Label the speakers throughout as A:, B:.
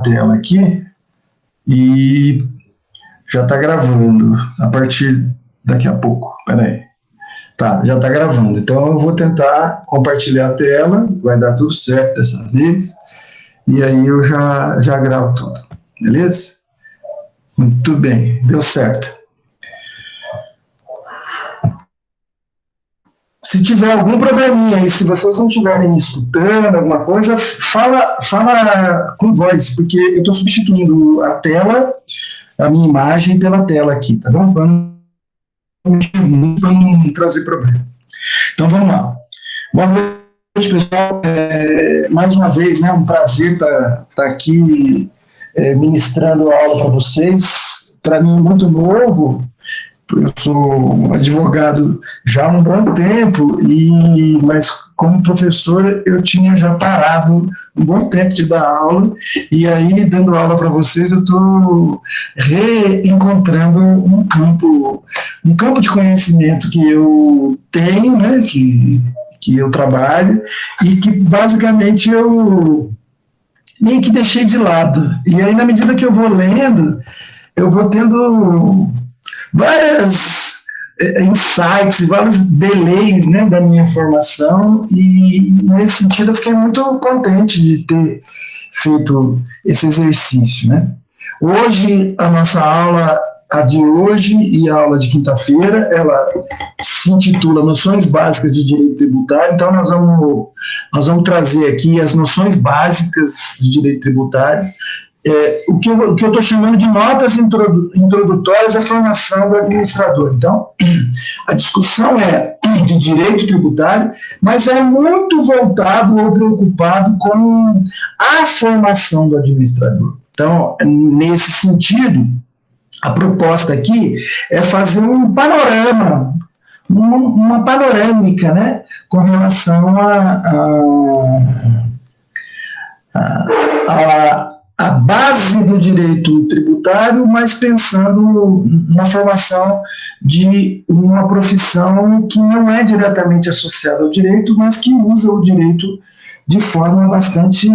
A: tela aqui e já está gravando a partir daqui a pouco. Espera aí. Tá, já está gravando. Então eu vou tentar compartilhar a tela, vai dar tudo certo dessa vez. E aí eu já gravo tudo. Beleza? Muito bem, deu certo. Se tiver algum probleminha aí, se vocês não estiverem me escutando, alguma coisa, fala com voz, porque eu estou substituindo a tela, a minha imagem pela tela aqui, tá bom? Para não trazer problema. Então vamos lá. Boa noite, pessoal. Mais uma vez, né, um prazer estar tá aqui ministrando a aula para vocês. Para mim, muito novo. Eu sou advogado já há um bom tempo, mas como professor eu tinha já parado um bom tempo de dar aula, e aí dando aula para vocês eu estou reencontrando um campo de conhecimento que eu tenho, né, que eu trabalho, e que basicamente eu meio que deixei de lado. E aí, na medida que eu vou lendo, eu vou tendo vários insights, vários delays, né, da minha formação, e nesse sentido eu fiquei muito contente de ter feito esse exercício, né. Hoje, a nossa aula, a de hoje e a aula de quinta-feira, ela se intitula Noções Básicas de Direito Tributário. Então nós vamos trazer aqui as noções básicas de direito tributário, o que eu estou chamando de notas introdutórias à formação do administrador. Então, a discussão é de direito tributário, mas é muito voltado ou preocupado com a formação do administrador. Então, nesse sentido, a proposta aqui é fazer um panorama, uma panorâmica, né, com relação a base do direito tributário, mas pensando na formação de uma profissão que não é diretamente associada ao direito, mas que usa o direito de forma bastante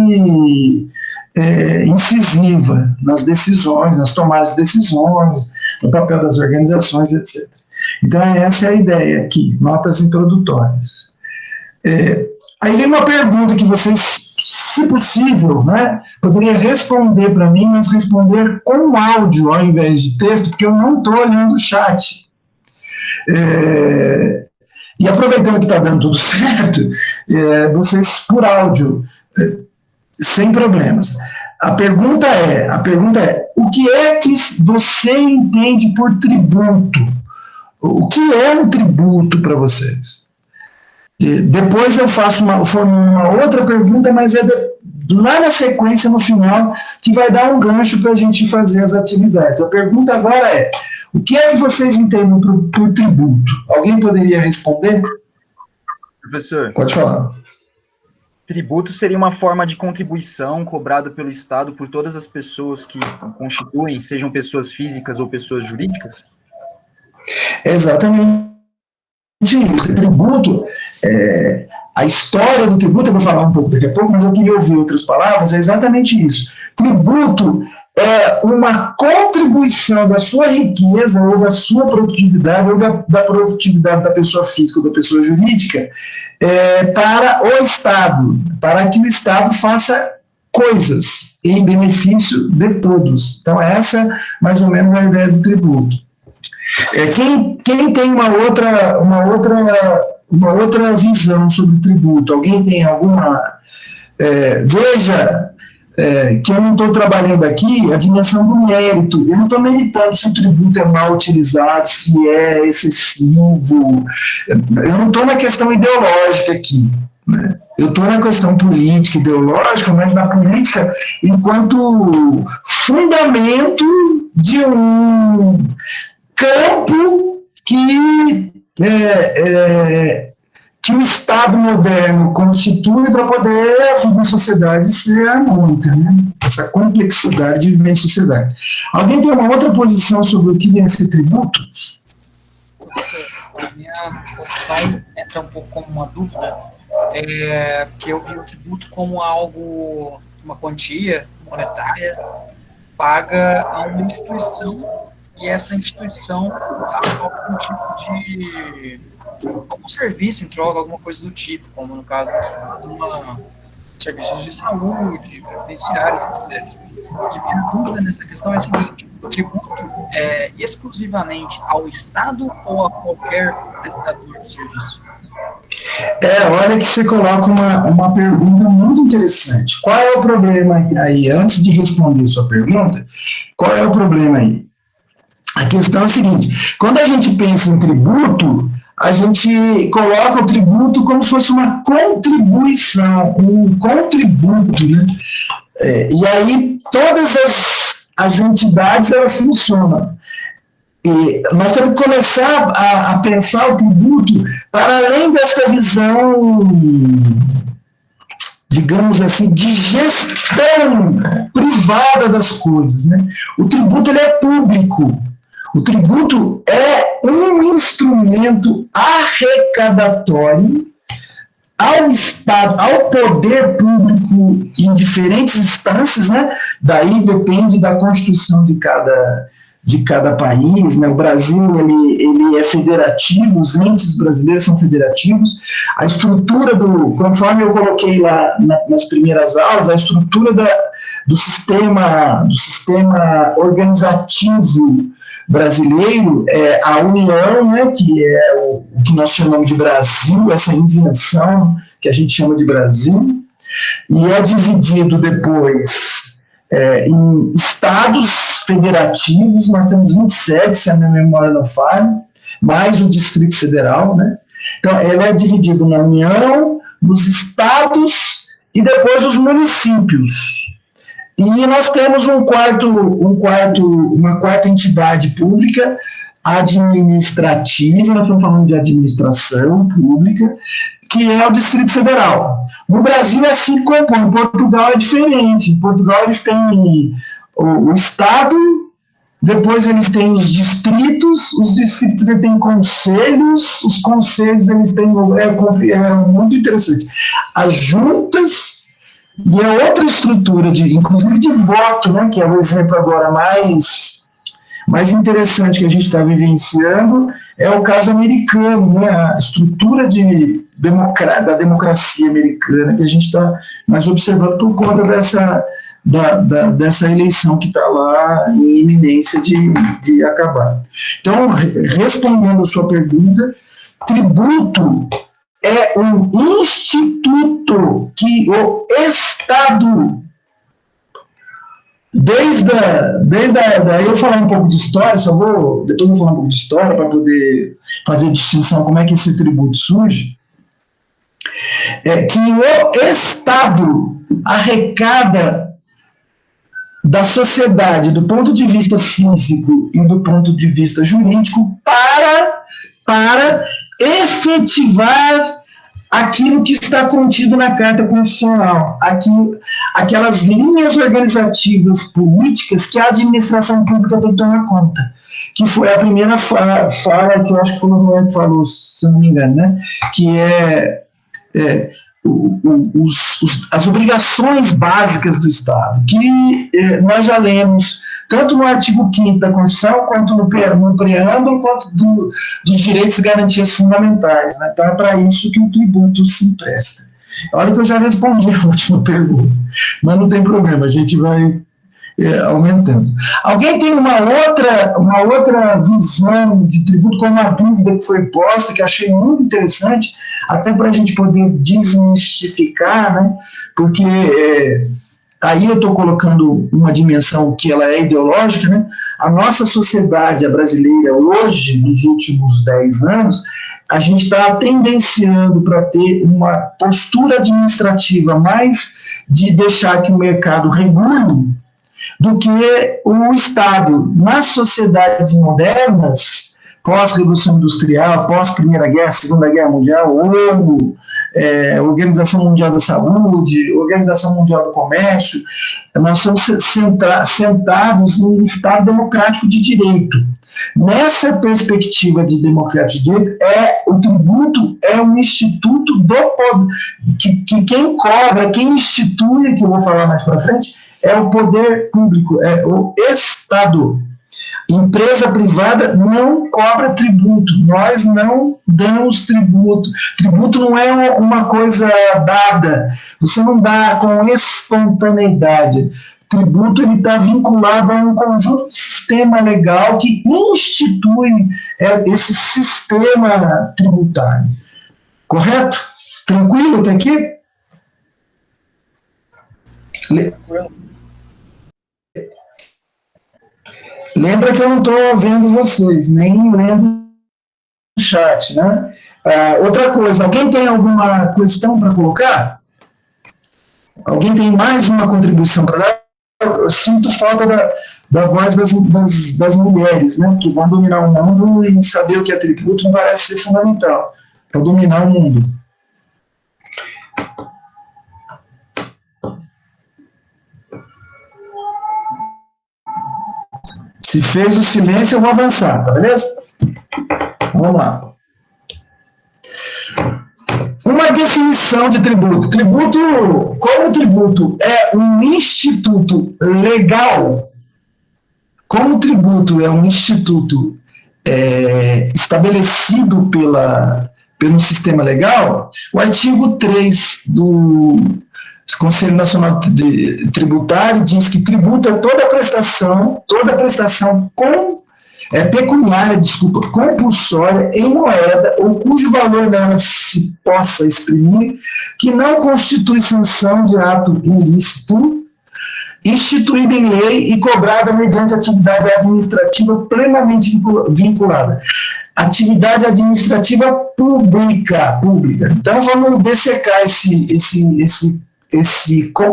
A: incisiva nas decisões, nas tomadas de decisões, no papel das organizações, etc. Então, essa é a ideia aqui, notas introdutórias. Aí vem uma pergunta que vocês, se possível, né, poderia responder para mim, mas responder com áudio ao invés de texto, porque eu não estou olhando o chat. E aproveitando que está dando tudo certo, vocês por áudio, sem problemas. A pergunta é, o que é que você entende por tributo? O que é um tributo para vocês? Depois eu faço uma outra pergunta, mas lá na sequência, no final, que vai dar um gancho para a gente fazer as atividades. A pergunta agora é, o que é que vocês entendem por tributo? Alguém poderia responder?
B: Professor.
A: Pode falar.
B: Tributo seria uma forma de contribuição cobrada pelo Estado por todas as pessoas que constituem, sejam pessoas físicas ou pessoas jurídicas?
A: Exatamente isso. Tributo, a história do tributo, eu vou falar um pouco daqui a pouco, mas eu queria ouvir outras palavras, é exatamente isso. Tributo é uma contribuição da sua riqueza ou da sua produtividade ou da produtividade da pessoa física ou da pessoa jurídica para o Estado, para que o Estado faça coisas em benefício de todos. Então, essa mais ou menos é a ideia do tributo. Quem tem uma outra visão sobre tributo? Alguém tem alguma... veja que eu não estou trabalhando aqui a dimensão do mérito. Eu não estou meritando se o tributo é mal utilizado, se é excessivo. Eu não estou na questão ideológica aqui, né? Eu estou na questão política, ideológica, mas na política enquanto fundamento de um campo que o Estado moderno constitui para poder a vida em sociedade ser harmônica, né? Essa complexidade de viver em sociedade. Alguém tem uma outra posição sobre o que vem a ser tributo?
C: A minha posição entra um pouco como uma dúvida, que eu vi o tributo como algo, uma quantia monetária paga a uma instituição e essa instituição dá algum tipo de algum serviço em troca, alguma coisa do tipo, como no caso de serviços de saúde, previdenciários, etc. E minha dúvida nessa questão é a seguinte: o tributo é exclusivamente ao Estado ou a qualquer prestador de serviço?
A: Olha que você coloca uma pergunta muito interessante. Qual é o problema aí? Antes de responder a sua pergunta, qual é o problema aí? A questão é a seguinte: quando a gente pensa em tributo, a gente coloca o tributo como se fosse uma contribuição, um contributo, né? E aí todas as entidades elas funcionam. E nós temos que começar a pensar o tributo para além dessa visão, digamos assim, de gestão privada das coisas, né? O tributo ele é público. O tributo é um instrumento arrecadatório ao Estado, ao poder público em diferentes instâncias, né? Daí depende da constituição de cada país, né? O Brasil ele é federativo, os entes brasileiros são federativos. A estrutura conforme eu coloquei lá nas primeiras aulas, a estrutura do sistema organizativo brasileiro é a União, né, que é o que nós chamamos de Brasil, essa invenção que a gente chama de Brasil, e é dividido depois em estados federativos. Nós temos 27, se a minha memória não falha, mais o Distrito Federal, né? Então, ele é dividido na União, nos estados e depois os municípios. E nós temos uma quarta entidade pública administrativa, nós estamos falando de administração pública, que é o Distrito Federal. No Brasil é assim que compõe. Em Portugal é diferente. Em Portugal eles têm o Estado, depois eles têm os distritos têm conselhos, os conselhos eles têm, é muito interessante, as juntas, e é outra estrutura, inclusive de voto, né, que é o exemplo agora mais interessante que a gente está vivenciando, é o caso americano, né, a estrutura da democracia americana, que a gente está mais observando por conta dessa eleição que está lá em iminência de acabar. Então, respondendo a sua pergunta, tributo é um instituto que o Estado, desde eu vou falar um pouco de história, depois eu vou falar um pouco de história para poder fazer a distinção como é que esse tributo surge, que o Estado arrecada da sociedade, do ponto de vista físico e do ponto de vista jurídico, para efetivar aquilo que está contido na Carta Constitucional, aquelas linhas organizativas políticas que a administração pública tem que tomar conta, que foi a primeira fala que eu acho que foi o Noé que falou, se eu não me engano, né? Que as obrigações básicas do Estado, que nós já lemos tanto no artigo 5º da Constituição, quanto no preâmbulo, quanto dos direitos e garantias fundamentais, né? Então é para isso que o tributo se empresta. Olha que eu já respondi a última pergunta, mas não tem problema, a gente vai aumentando. Alguém tem uma outra visão de tributo, com uma dúvida que foi posta, que achei muito interessante, até para a gente poder desmistificar, né? Porque aí eu estou colocando uma dimensão que ela é ideológica, né? A nossa sociedade, a brasileira, hoje, nos últimos 10 anos, a gente está tendenciando para ter uma postura administrativa mais de deixar que o mercado regule do que o Estado. Nas sociedades modernas, pós-Revolução Industrial, pós-Primeira Guerra, Segunda Guerra Mundial, ONU, Organização Mundial da Saúde, Organização Mundial do Comércio, nós somos sentados em um Estado democrático de direito. Nessa perspectiva de democrático de direito, o tributo é um instituto do poder, que quem cobra, quem institui, que eu vou falar mais para frente, é o poder público, é o Estado. Empresa privada não cobra tributo, nós não damos tributo. Tributo não é uma coisa dada, você não dá com espontaneidade. Tributo está vinculado a um conjunto de sistema legal que institui esse sistema tributário. Correto? Tranquilo até aqui? Lembra que eu não estou vendo vocês, nem lendo o chat, né? Outra coisa, alguém tem alguma questão para colocar? Alguém tem mais uma contribuição para dar? Eu sinto falta da voz das mulheres, né? Que vão dominar o mundo, e saber o que é tributo não parece ser fundamental para dominar o mundo. Se fez o silêncio, eu vou avançar, tá beleza? Vamos lá. Uma definição de tributo. Tributo, como tributo é um instituto legal, como tributo é um instituto estabelecido pelo sistema legal, o artigo 3 do Conselho Nacional Tributário diz que tributo é toda prestação pecuniária, compulsória, em moeda, ou cujo valor nela se possa exprimir, que não constitui sanção de ato ilícito, instituída em lei e cobrada mediante atividade administrativa plenamente vinculada. Atividade administrativa pública. Então, vamos dessecar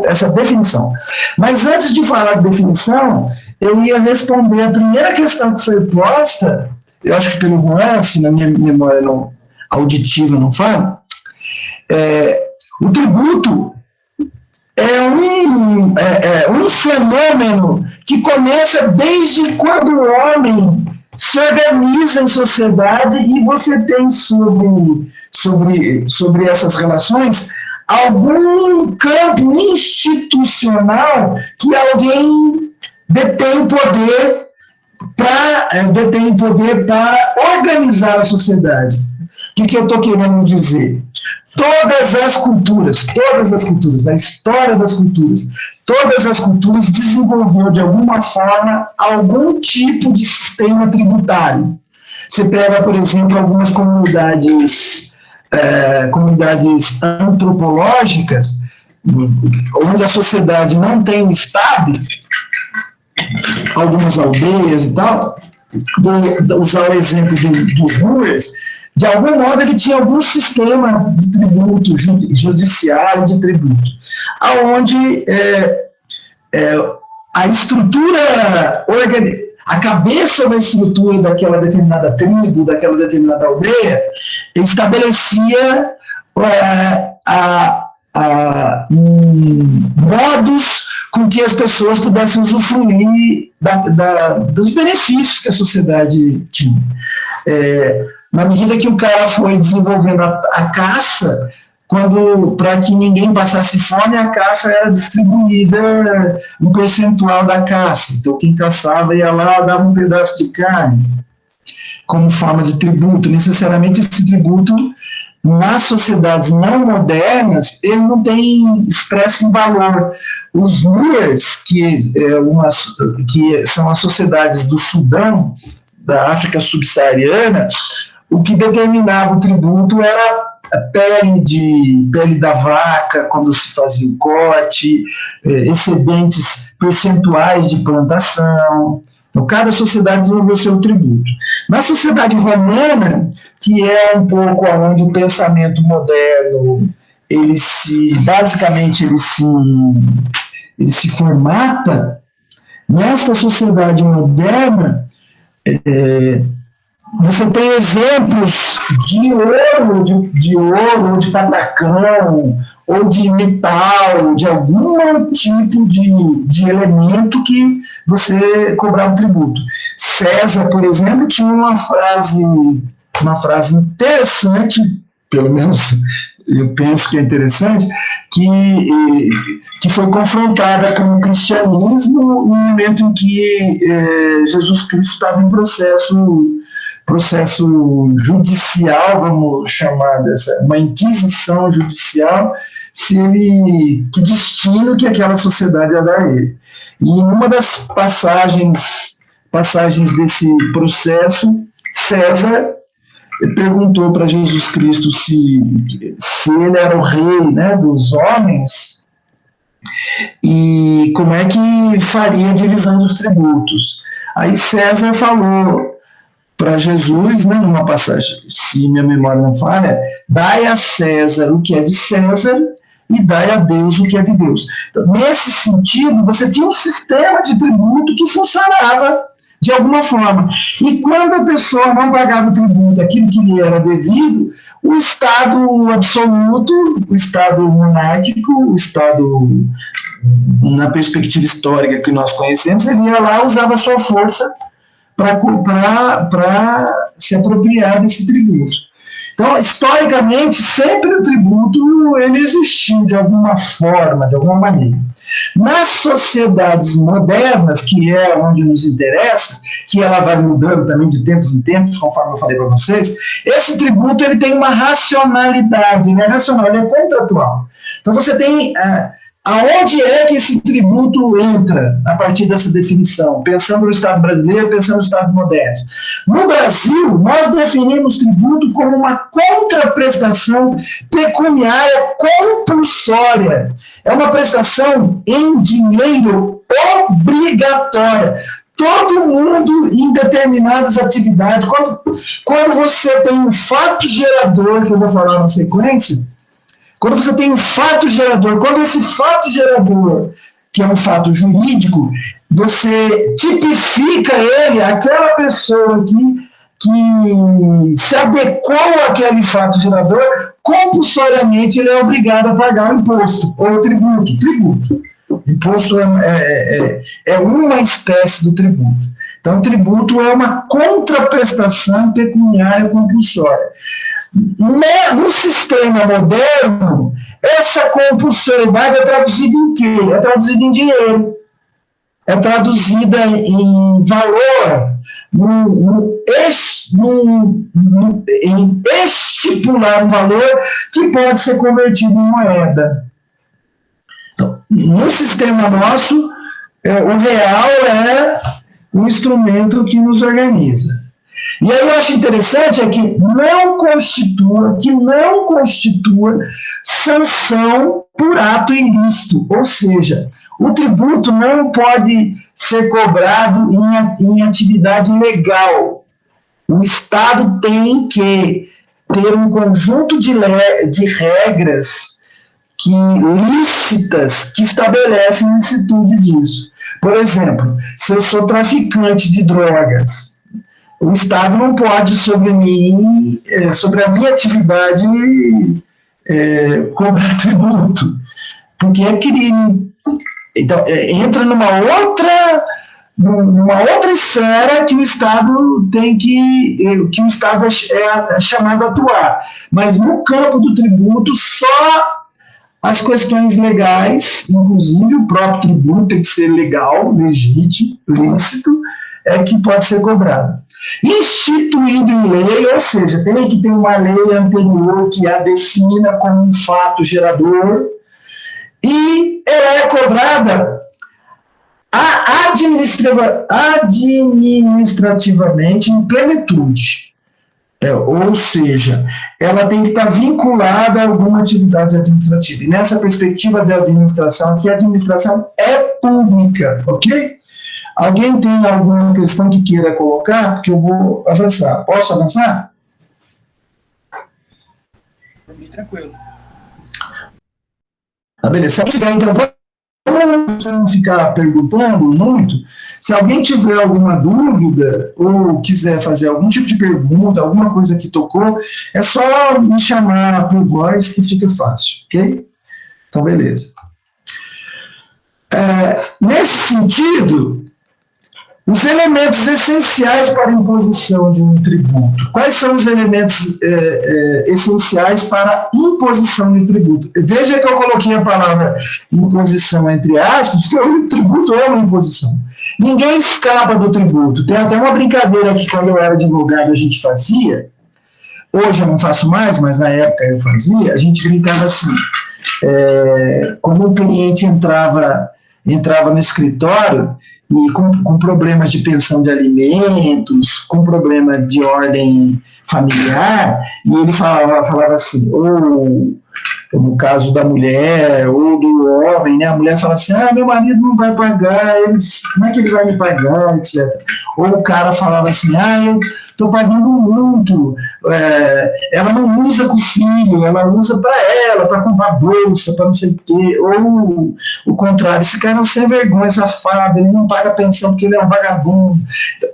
A: essa definição. Mas antes de falar de definição, eu ia responder a primeira questão que foi posta, eu acho que pelo Juan, se na minha memória auditiva não fala, o tributo é um fenômeno que começa desde quando o homem se organiza em sociedade, e você tem sobre essas relações algum campo institucional que alguém detém poder para organizar a sociedade. O que eu estou querendo dizer? Todas as culturas, a história das culturas, todas as culturas desenvolveu de alguma forma algum tipo de sistema tributário. Você pega, por exemplo, algumas comunidades antropológicas, onde a sociedade não tem um Estado, algumas aldeias e tal, vou usar o exemplo dos Moors, de algum modo ele tinha algum sistema de tributo, judiciário de tributo, aonde a estrutura a cabeça da estrutura daquela determinada tribo, daquela determinada aldeia, modos com que as pessoas pudessem usufruir dos benefícios que a sociedade tinha. Na medida que o cara foi desenvolvendo a caça, para que ninguém passasse fome, a caça era distribuída um percentual da caça. Então, quem caçava ia lá, dava um pedaço de carne, como forma de tributo. Necessariamente, esse tributo, nas sociedades não modernas, ele não tem expresso em valor. Os Moors, que são as sociedades do Sudão, da África subsaariana, o que determinava o tributo era a pele da vaca, quando se fazia o corte, excedentes percentuais de plantação. Então, cada sociedade desenvolveu seu tributo. Na sociedade romana, que é um pouco onde o pensamento moderno basicamente ele se formata, nessa sociedade moderna, você tem exemplos de ouro, ou de patacão, ou de metal, de algum tipo de elemento que você cobrava tributo. César, por exemplo, tinha uma frase interessante, pelo menos eu penso que é interessante, que foi confrontada com o cristianismo no momento em que Jesus Cristo estava em processo judicial, vamos chamar uma inquisição judicial, que destino que aquela sociedade ia dar a ele. E em uma das passagens desse processo, César perguntou para Jesus Cristo se ele era o rei, né, dos homens, e como é que faria a divisão dos tributos. Aí César falou para Jesus, né, numa passagem, se minha memória não falha, dai a César o que é de César e dai a Deus o que é de Deus. Então, nesse sentido, você tinha um sistema de tributo que funcionava de alguma forma. E quando a pessoa não pagava o tributo, aquilo que lhe era devido, o Estado absoluto, o Estado monárquico, o Estado, na perspectiva histórica que nós conhecemos, ele ia lá, usava a sua força para se apropriar desse tributo. Então, historicamente, sempre o tributo ele existiu de alguma forma, de alguma maneira. Nas sociedades modernas, que é onde nos interessa, que ela vai mudando também de tempos em tempos, conforme eu falei para vocês, esse tributo ele tem uma racionalidade, ele é racional, ele é contratual. Então você tem aonde é que esse tributo entra a partir dessa definição? Pensando no Estado brasileiro, pensando no Estado moderno. No Brasil, nós definimos tributo como uma contraprestação pecuniária compulsória. É uma prestação em dinheiro obrigatória. Todo mundo em determinadas atividades, quando você tem um fato gerador, que eu vou falar na sequência, quando você tem um fato gerador, quando esse fato gerador, que é um fato jurídico, você tipifica ele, aquela pessoa que se adequou àquele fato gerador, compulsoriamente ele é obrigado a pagar o imposto, ou o tributo. Imposto é uma espécie do tributo. Então, o tributo é uma contraprestação pecuniária compulsória. No sistema moderno, essa compulsoriedade é traduzida em quê? É traduzida em dinheiro. É traduzida em valor, em estipular um valor que pode ser convertido em moeda. Então, no sistema nosso, o real é um instrumento que nos organiza. E aí eu acho interessante que não constitua sanção por ato ilícito, ou seja, o tributo não pode ser cobrado em atividade legal. O Estado tem que ter um conjunto de regras lícitas que estabelecem a licitude disso. Por exemplo, se eu sou traficante de drogas, o Estado não pode sobre a minha atividade, cobrar tributo, porque é crime. Então, entra numa outra esfera que o Estado que o Estado é chamado a atuar. Mas no campo do tributo, só as questões legais, inclusive o próprio tributo tem que ser legal, legítimo, lícito, que pode ser cobrado. Instituído em lei, ou seja, tem que ter uma lei anterior que a defina como um fato gerador, e ela é cobrada administrativamente em plenitude. Ou seja, ela tem que estar vinculada a alguma atividade administrativa. E nessa perspectiva de administração, aqui a administração é pública, ok? Alguém tem alguma questão que queira colocar? Porque eu vou avançar. Posso avançar?
C: Por mim, tranquilo.
A: Tá, beleza. Se eu tiver, então, vamos não ficar perguntando muito. Se alguém tiver alguma dúvida ou quiser fazer algum tipo de pergunta, alguma coisa que tocou, é só me chamar por voz que fica fácil, ok? Então, beleza. Nesse sentido, Os elementos essenciais para a imposição de um tributo. Quais são os elementos essenciais para a imposição de um tributo? Veja que eu coloquei a palavra imposição entre aspas, porque o tributo é uma imposição. Ninguém escapa do tributo. Tem até uma brincadeira que quando eu era advogado a gente fazia, hoje eu não faço mais, mas na época eu fazia, a gente brincava assim, quando um cliente entrava no escritório e com problemas de pensão de alimentos, com problema de ordem familiar, e ele falava assim, ou no caso da mulher, ou do homem, né, a mulher fala assim, meu marido não vai pagar, como é que ele vai me pagar, etc. Ou o cara falava assim, eu estou pagando muito, ela não usa com o filho, ela usa para comprar bolsa, para não sei o quê, ou o contrário, esse cara é um sem vergonha, safado, ele não paga pensão porque ele é um vagabundo.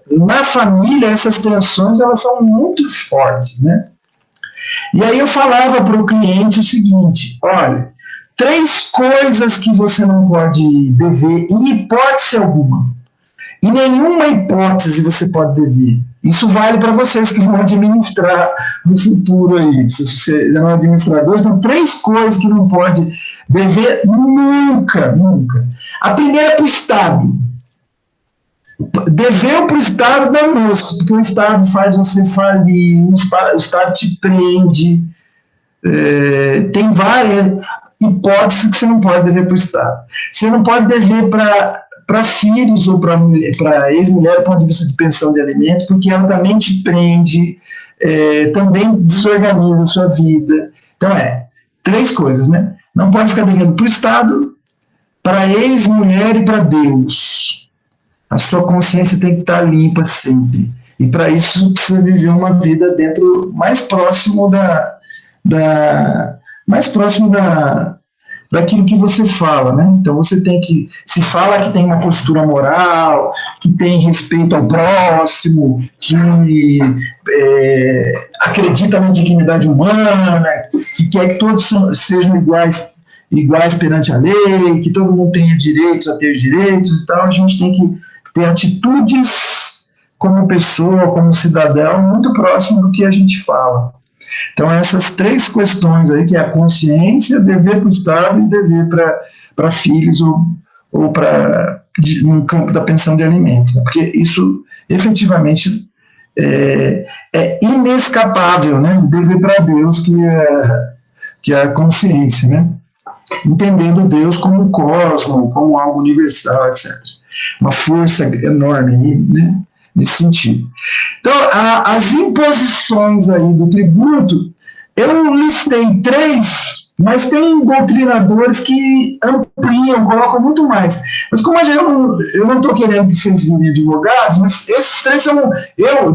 A: Na família, essas tensões, elas são muito fortes, né? E aí eu falava para o cliente o seguinte, olha, 3 coisas que você não pode dever em hipótese alguma. Em nenhuma hipótese você pode dever. Isso vale para vocês que vão administrar no futuro aí. Se você é um administrador, então 3 coisas que não pode dever nunca, nunca. A primeira é para o Estado. Deveu para o Estado danou-se, porque o Estado faz você falir, o Estado te prende, tem várias hipóteses que você não pode dever para o Estado. Você não pode dever para filhos ou para ex-mulher do ponto de vista de pensão de alimentos, porque ela também te prende, também desorganiza a sua vida. Então 3 coisas, né? Não pode ficar devendo para o Estado, para ex-mulher e para Deus. A sua consciência tem que estar limpa sempre. E para isso precisa viver uma vida dentro mais próximo daquilo que você fala, né? Então você tem que, se fala que tem uma postura moral, que tem respeito ao próximo, que acredita na dignidade humana, que quer que todos sejam iguais perante a lei, que todo mundo tenha direitos a ter direitos e tal, a gente tem que ter atitudes como pessoa, como cidadão, muito próximo do que a gente fala. Então, essas 3 questões aí, que é a consciência, dever para o Estado e dever para filhos ou no campo da pensão de alimentos, né? Porque isso, efetivamente, é inescapável, né? Dever para Deus, que é a consciência, né? Entendendo Deus como um cosmo, como algo universal, etc. Uma força enorme, né, nesse sentido. Então, as imposições aí do tributo, eu listei 3, mas tem doutrinadores que ampliam, colocam muito mais. Mas como eu não estou querendo que vocês virem advogados, mas esses 3 são,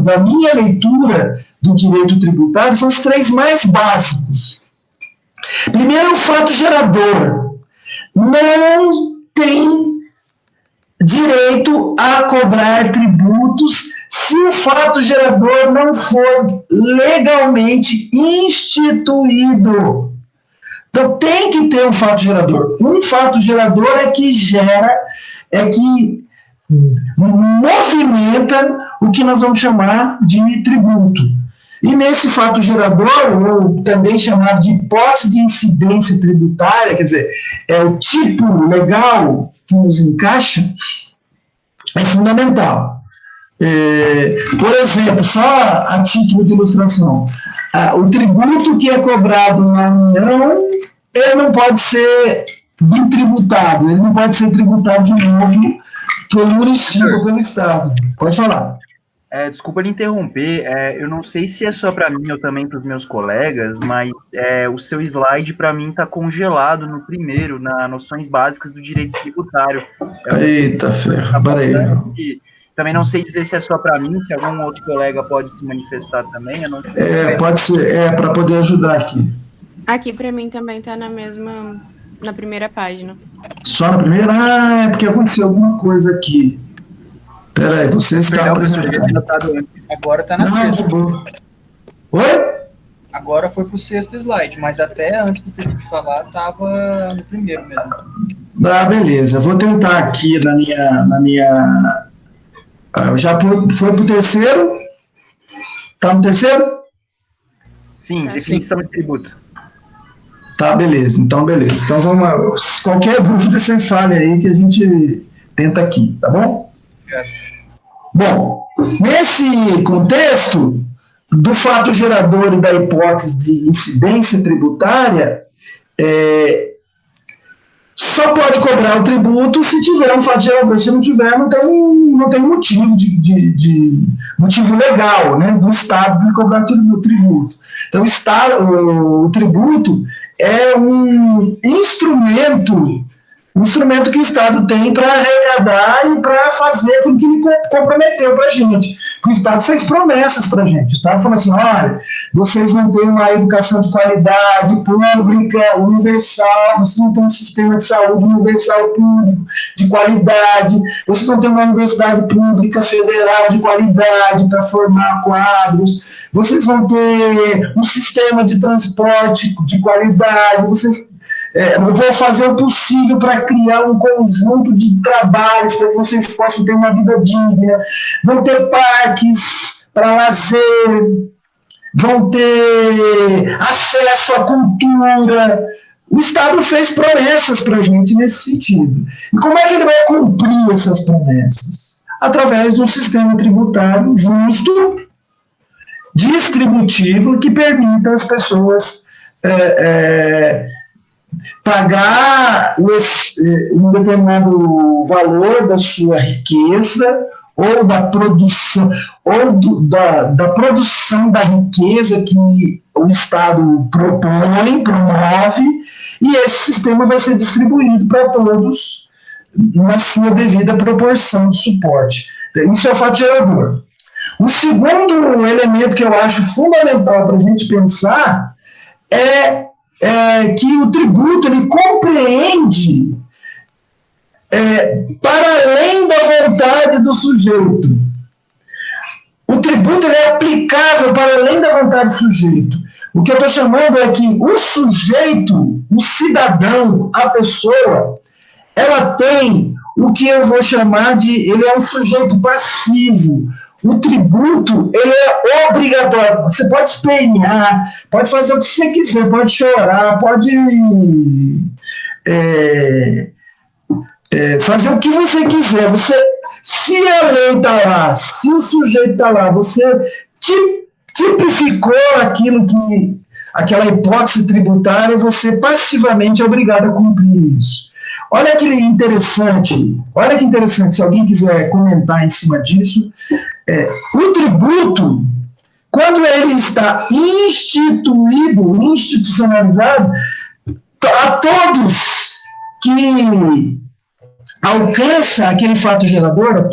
A: da minha leitura do direito tributário, são os 3 mais básicos. Primeiro, o fato gerador. Não tem direito a cobrar tributos se o fato gerador não for legalmente instituído. Então tem que ter um fato gerador. Um fato gerador é que movimenta o que nós vamos chamar de tributo. E nesse fato gerador, ou também chamado de hipótese de incidência tributária, quer dizer, é o tipo legal que nos encaixa, é fundamental. Por exemplo, só a título de ilustração, o tributo que é cobrado na União, ele não pode ser bitributado, ele não pode ser tributado de novo pelo município ou pelo Estado. Pode falar.
B: Desculpa lhe interromper, eu não sei se é só para mim ou também para os meus colegas, mas o seu slide para mim está congelado no primeiro, nas noções básicas do direito tributário.
A: Eita ferro, parei.
B: Também não sei dizer se é só para mim, se algum outro colega pode se manifestar também. Eu não
A: pode ser, para poder ajudar aqui.
D: Aqui para mim também está na primeira página.
A: Só na primeira? É porque aconteceu alguma coisa aqui. Peraí, você está apresentando.
C: Agora está na sexta.
A: Oi?
C: Agora foi para o 6º slide, mas até antes do Felipe falar, estava no primeiro mesmo.
A: Beleza. Vou tentar aqui na minha Já foi para o terceiro? Está no terceiro?
B: Sim, definição de tributo.
A: Tá, beleza. Então, beleza. Então, vamos lá. Qualquer dúvida, vocês falem aí que a gente tenta aqui, tá bom? Bom, nesse contexto do fato gerador e da hipótese de incidência tributária, só pode cobrar o tributo se tiver um fato gerador. Se não tiver, não tem motivo motivo legal, né, do Estado de cobrar o tributo. Então, o tributo é um instrumento que o Estado tem para arrecadar e para fazer aquilo que ele comprometeu para a gente. Porque o Estado fez promessas para a gente. O Estado falou assim, olha, vocês não têm uma educação de qualidade pública, universal, vocês não têm um sistema de saúde universal público de qualidade, vocês não têm uma universidade pública federal de qualidade para formar quadros, vocês vão ter um sistema de transporte de qualidade, eu vou fazer o possível para criar um conjunto de trabalhos para que vocês possam ter uma vida digna, vão ter parques para lazer, vão ter acesso à cultura. O Estado fez promessas para a gente nesse sentido. E como é que ele vai cumprir essas promessas? Através de um sistema tributário justo, distributivo, que permita às pessoas pagar um determinado valor da sua riqueza ou da produção da produção da riqueza que o Estado promove, e esse sistema vai ser distribuído para todos na sua devida proporção de suporte. Isso é o fato gerador. O segundo elemento que eu acho fundamental para a gente pensar é que o tributo ele compreende para além da vontade do sujeito. O tributo ele é aplicável para além da vontade do sujeito. O que eu estou chamando é que o sujeito, o cidadão, a pessoa, ela tem o que eu vou chamar ele é um sujeito passivo. O tributo, ele é obrigatório. Você pode espernear, pode fazer o que você quiser, pode chorar, pode fazer o que você quiser. Se a lei está lá, se o sujeito está lá, você tipificou aquela hipótese tributária, você passivamente é obrigado a cumprir isso. Olha que interessante, se alguém quiser comentar em cima disso. O tributo, quando ele está institucionalizado, a todos que alcança aquele fato gerador,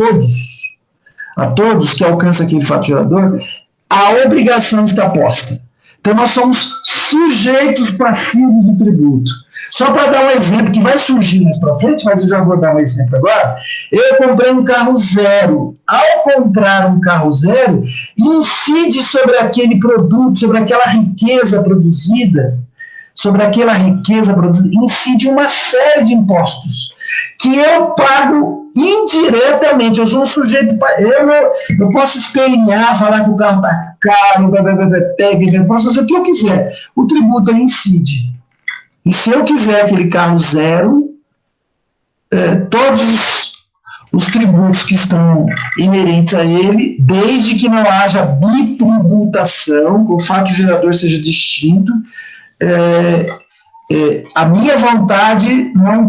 A: a todos que alcançam aquele fato gerador, a obrigação está posta. Então, nós somos sujeitos passivos do tributo. Só para dar um exemplo que vai surgir mais para frente, mas eu já vou dar um exemplo agora. Eu comprei um carro zero. Ao comprar um carro zero, incide sobre aquele produto, sobre aquela riqueza produzida, incide uma série de impostos que eu pago indiretamente. Eu sou um sujeito, eu posso espernear, falar que o carro está caro, eu posso fazer o que eu quiser. O tributo ele incide. E se eu quiser aquele carro zero, todos os tributos que estão inerentes a ele, desde que não haja bitributação, que o fato gerador seja distinto, a minha vontade não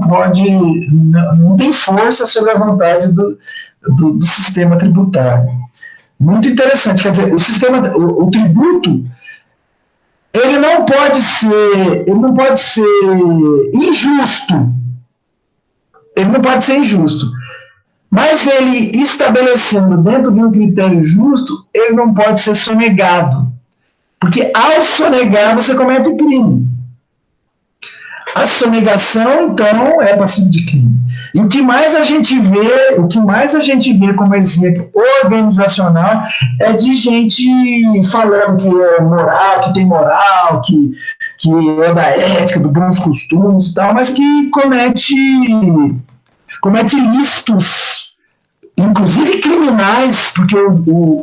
A: tem força sobre a vontade do sistema tributário. Muito interessante, quer dizer, o tributo, ele não pode ser injusto. Ele não pode ser injusto. Mas ele, estabelecendo dentro de um critério justo, ele não pode ser sonegado. Porque ao sonegar, você comete crime. A sonegação, então, é passivo de crime. E o que mais a gente vê como exemplo organizacional é de gente falando que é moral, que tem moral, que é da ética, dos bons costumes e tal, mas que comete ilícitos inclusive criminais, porque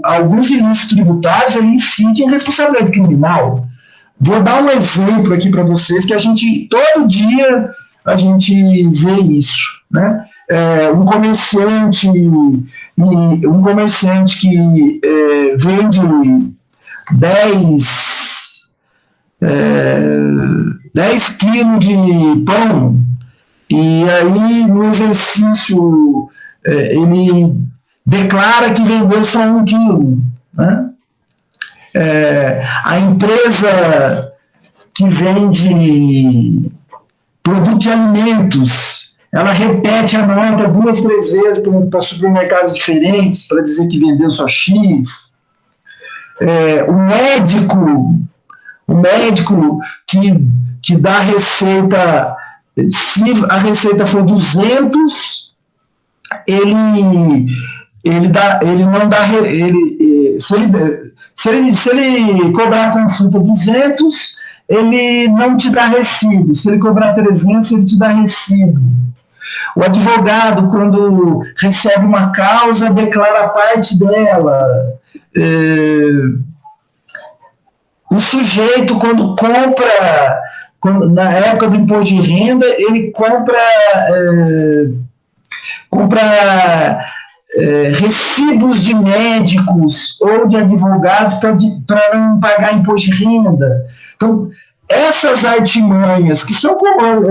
A: alguns ilícitos tributários ele incidem em responsabilidade criminal. Vou dar um exemplo aqui para vocês que todo dia a gente vê isso, né? Um comerciante que vende 10 quilos de pão, e aí no exercício ele declara que vendeu só 1 quilo, né? A empresa que vende produto de alimentos, ela repete a nota 2, 3 vezes para supermercados diferentes para dizer que vendeu só X. O médico que dá a receita, se a receita for 200, se ele cobrar a consulta 200, ele não te dá recibo. Se ele cobrar 300, ele te dá recibo. O advogado, quando recebe uma causa, declara parte dela. O sujeito, quando compra, na época do imposto de renda, ele compra recibos de médicos ou de advogados para não pagar imposto de renda. Então, essas artimanhas, que são comuns,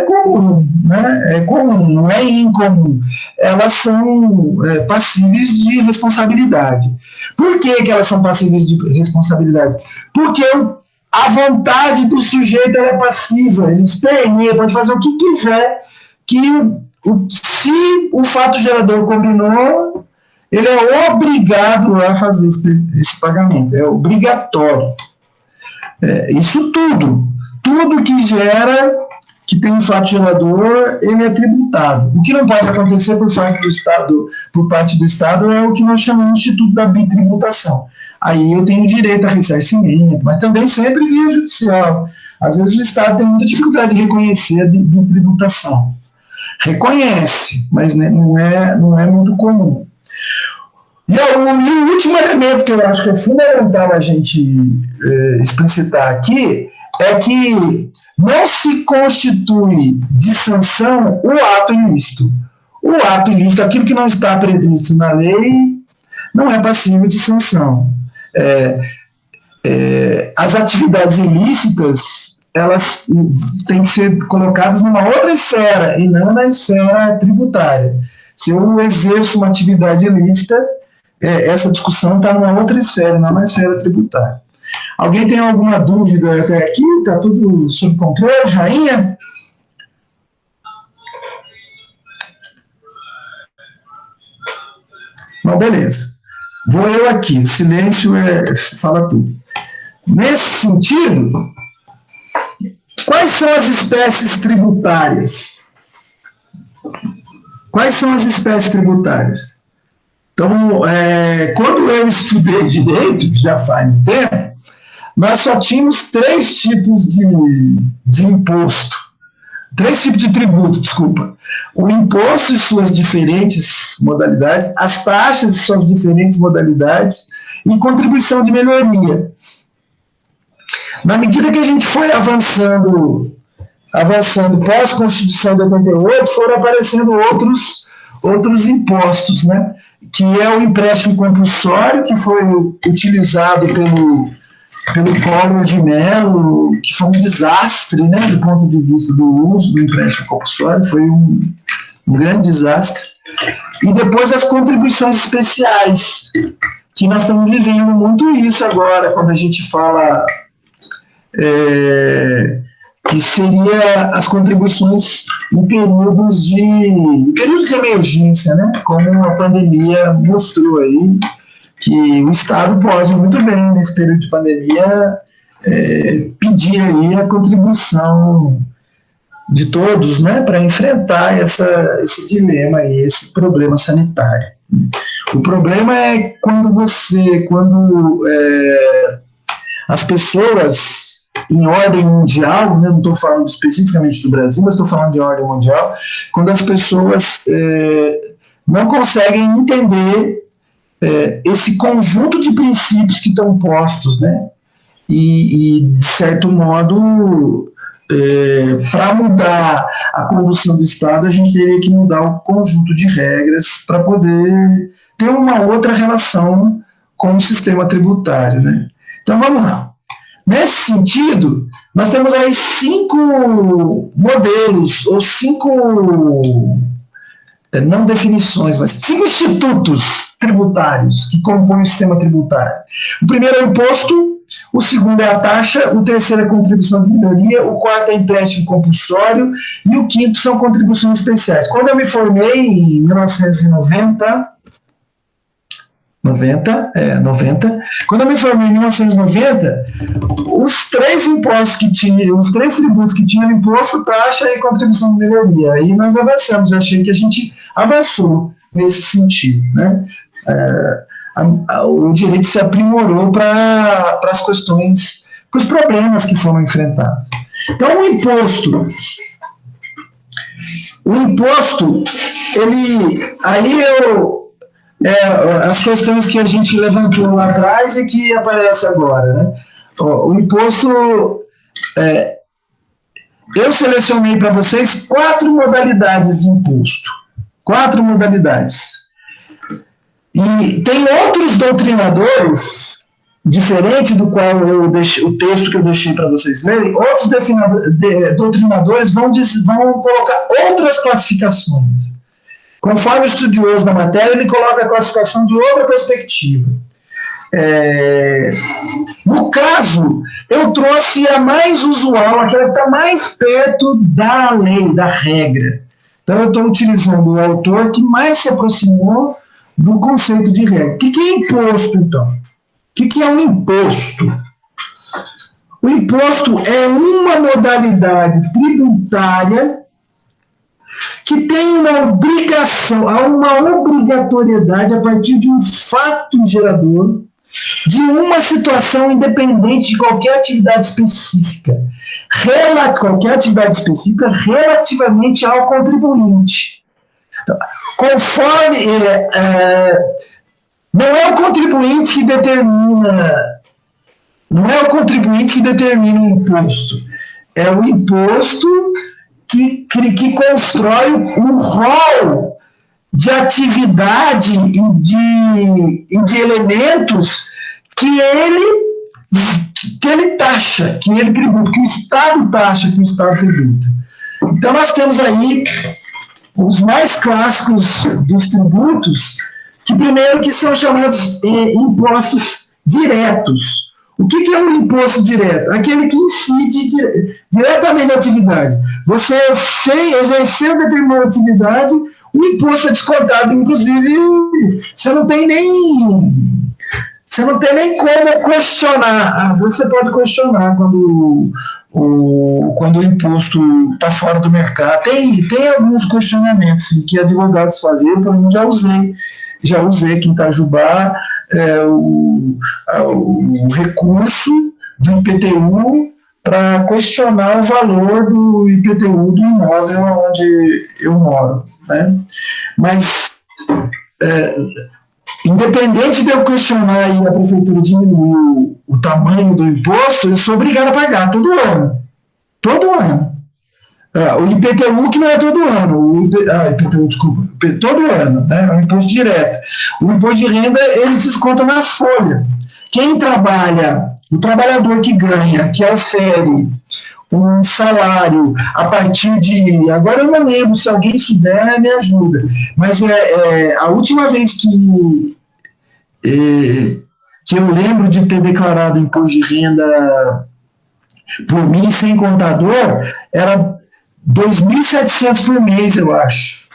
A: comum, né? Comum, não é incomum, elas são passíveis de responsabilidade. Por que elas são passíveis de responsabilidade? Porque a vontade do sujeito é passiva, ele esperneia, pode fazer o que quiser, se o fato gerador combinou, ele é obrigado a fazer esse pagamento, é obrigatório. Isso tudo que gera, que tem um fato gerador, ele é tributável. O que não pode acontecer por parte do Estado é o que nós chamamos de Instituto da Bitributação. Aí eu tenho direito a ressarcimento, mas também sempre via judicial. Às vezes o Estado tem muita dificuldade de reconhecer a bitributação. Reconhece, mas não é muito comum. E o último elemento que eu acho que é fundamental a gente explicitar aqui é que não se constitui de sanção o ato ilícito. O ato ilícito, aquilo que não está previsto na lei, não é passível de sanção. As atividades ilícitas, elas têm que ser colocadas numa outra esfera, e não na esfera tributária. Se eu exerço uma atividade ilícita, essa discussão está numa outra esfera, não na esfera tributária. Alguém tem alguma dúvida até aqui? Está tudo sob controle? Joinha? Bom, beleza. Vou eu aqui, o silêncio fala tudo. Nesse sentido, quais são as espécies tributárias? Quais são as espécies tributárias? Então, quando eu estudei direito, que já faz tempo, nós só tínhamos 3 tipos de imposto. 3 tipos de tributo, desculpa. O imposto e suas diferentes modalidades, as taxas e suas diferentes modalidades, e contribuição de melhoria. Na medida que a gente foi avançando pós-Constituição de 88, foram aparecendo outros impostos, né? Que é o empréstimo compulsório, que foi utilizado pelo Collor de Mello, que foi um desastre, né, do ponto de vista do uso do empréstimo compulsório, foi um grande desastre. E depois as contribuições especiais, que nós estamos vivendo muito isso agora, quando a gente fala que seria as contribuições em períodos de emergência, né, como a pandemia mostrou aí, que o Estado pode muito bem, nesse período de pandemia, pedir aí a contribuição de todos, né, para enfrentar esse dilema aí, esse problema sanitário. O problema é quando as pessoas em ordem mundial, né, não estou falando especificamente do Brasil, mas estou falando de ordem mundial, quando as pessoas não conseguem entender esse conjunto de princípios que estão postos, né? E de certo modo, para mudar a condução do Estado, a gente teria que mudar o conjunto de regras para poder ter uma outra relação com o sistema tributário, né? Então, vamos lá. Nesse sentido, nós temos aí 5 modelos, ou 5, não definições, mas 5 institutos tributários que compõem o sistema tributário. O primeiro é o imposto, o segundo é a taxa, o terceiro é a contribuição de melhoria, o quarto é empréstimo compulsório e o quinto são contribuições especiais. Quando eu me formei em 1990, quando eu me formei em 1990, os 3 impostos que tinha, os 3 tributos que tinham, imposto, taxa e contribuição de melhoria. Aí nós avançamos, eu achei que a gente avançou nesse sentido, né? O direito se aprimorou para as questões, para os problemas que foram enfrentados. Então, o imposto, as questões que a gente levantou lá atrás e que aparece agora, né? O imposto, eu selecionei para vocês 4 modalidades de imposto. 4 modalidades. E tem outros doutrinadores, diferente do qual o texto que eu deixei para vocês lerem, outros doutrinadores vão colocar outras classificações. Conforme o estudioso da matéria, ele coloca a classificação de outra perspectiva. No caso, eu trouxe a mais usual, aquela que está mais perto da lei, da regra. Então, eu estou utilizando o autor que mais se aproximou do conceito de regra. O que é imposto, então? O que é um imposto? O imposto é uma modalidade tributária que tem uma obrigatoriedade a partir de um fato gerador, de uma situação independente de qualquer atividade específica. Qualquer atividade específica relativamente ao contribuinte. Então, conforme... não é o contribuinte que determina o imposto. É o imposto que constrói um rol de atividade e de elementos que ele taxa, que ele tributa, que o Estado taxa, que o Estado tributa. Então, nós temos aí os mais clássicos dos tributos, que são chamados impostos diretos. O que é um imposto direto? Aquele que incide diretamente na atividade. Você exerceu determinada atividade, o imposto é descontado. Inclusive, você não tem nem como questionar. Às vezes você pode questionar quando o imposto está fora do mercado. Tem alguns questionamentos que advogados fazem, eu pelo menos já usei aqui em Itajubá o recurso do IPTU para questionar o valor do IPTU do imóvel onde eu moro, né? Mas, independente de eu questionar e a prefeitura diminuir o tamanho do imposto, eu sou obrigado a pagar todo ano. Todo ano. O IPTU que não é todo ano, todo ano, né? É um imposto direto. O imposto de renda, eles descontam na folha. Quem trabalha, o trabalhador que ganha, que ofere um salário a partir de... Agora eu não lembro, se alguém souber, me ajuda. Mas a última vez que eu lembro de ter declarado imposto de renda por mim, sem contador, era 2.700 por mês, eu acho.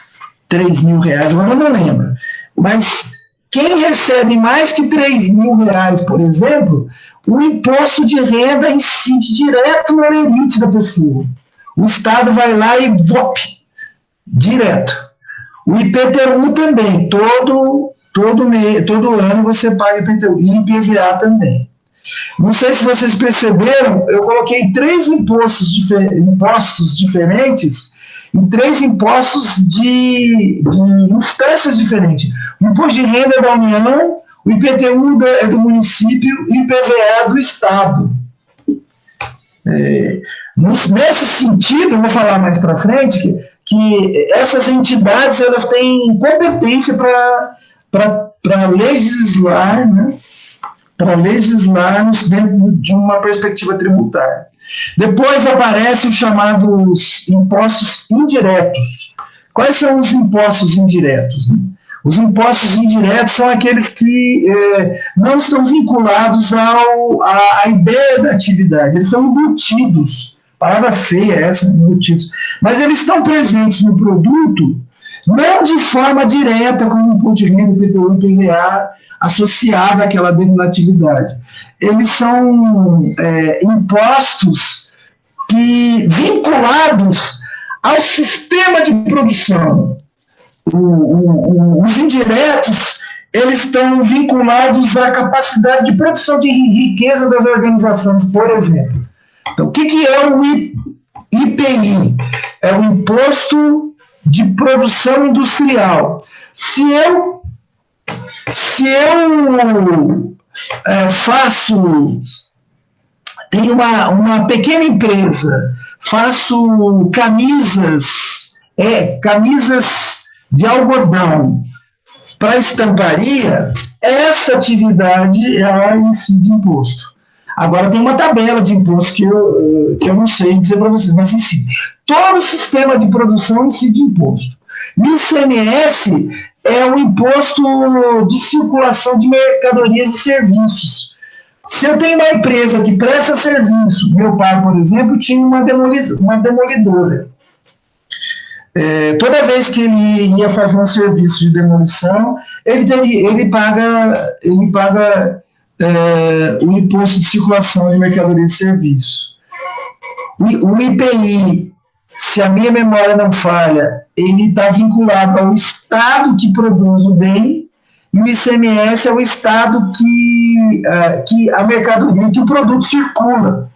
A: R$3.000, agora eu não lembro. Mas quem recebe mais que R$3.000, por exemplo, o imposto de renda incide direto na lerite da pessoa. O Estado vai lá e direto. O IPTU também, todo ano você paga IPTU, e IPVA também. Não sei se vocês perceberam, eu coloquei 3 impostos diferentes em 3 impostos de instâncias diferentes. O imposto de renda é da União, o IPTU é do município e o IPVA do Estado. Nesse sentido, eu vou falar mais para frente, que essas entidades elas têm competência para legislar, né? Para legislar dentro de uma perspectiva tributária. Depois aparecem os chamados impostos indiretos. Quais são os impostos indiretos? Né? Os impostos indiretos são aqueles que não estão vinculados à ideia da atividade, eles são embutidos, palavra feia essa, embutidos, mas eles estão presentes no produto, não de forma direta, como o imposto de renda, IPTU, IPVA, associado àquela dentro da atividade. Eles são impostos vinculados ao sistema de produção. Os indiretos, eles estão vinculados à capacidade de produção de riqueza das organizações, por exemplo. Então, o que é o IPI? É o Imposto de Produção Industrial. Se eu tenho uma pequena empresa, faço camisas de algodão para estamparia, essa atividade ela incide imposto. Agora tem uma tabela de imposto que eu não sei dizer para vocês, mas incide. Todo o sistema de produção incide imposto. E o ICMS é o imposto de circulação de mercadorias e serviços. Se eu tenho uma empresa que presta serviço, meu pai, por exemplo, tinha uma demolidora. Toda vez que ele ia fazer um serviço de demolição, ele paga o imposto de circulação de mercadorias e serviços. O IPI, se a minha memória não falha, ele está vinculado ao estado que produz o bem, e o ICMS é o estado que a mercadoria, que o produto circula.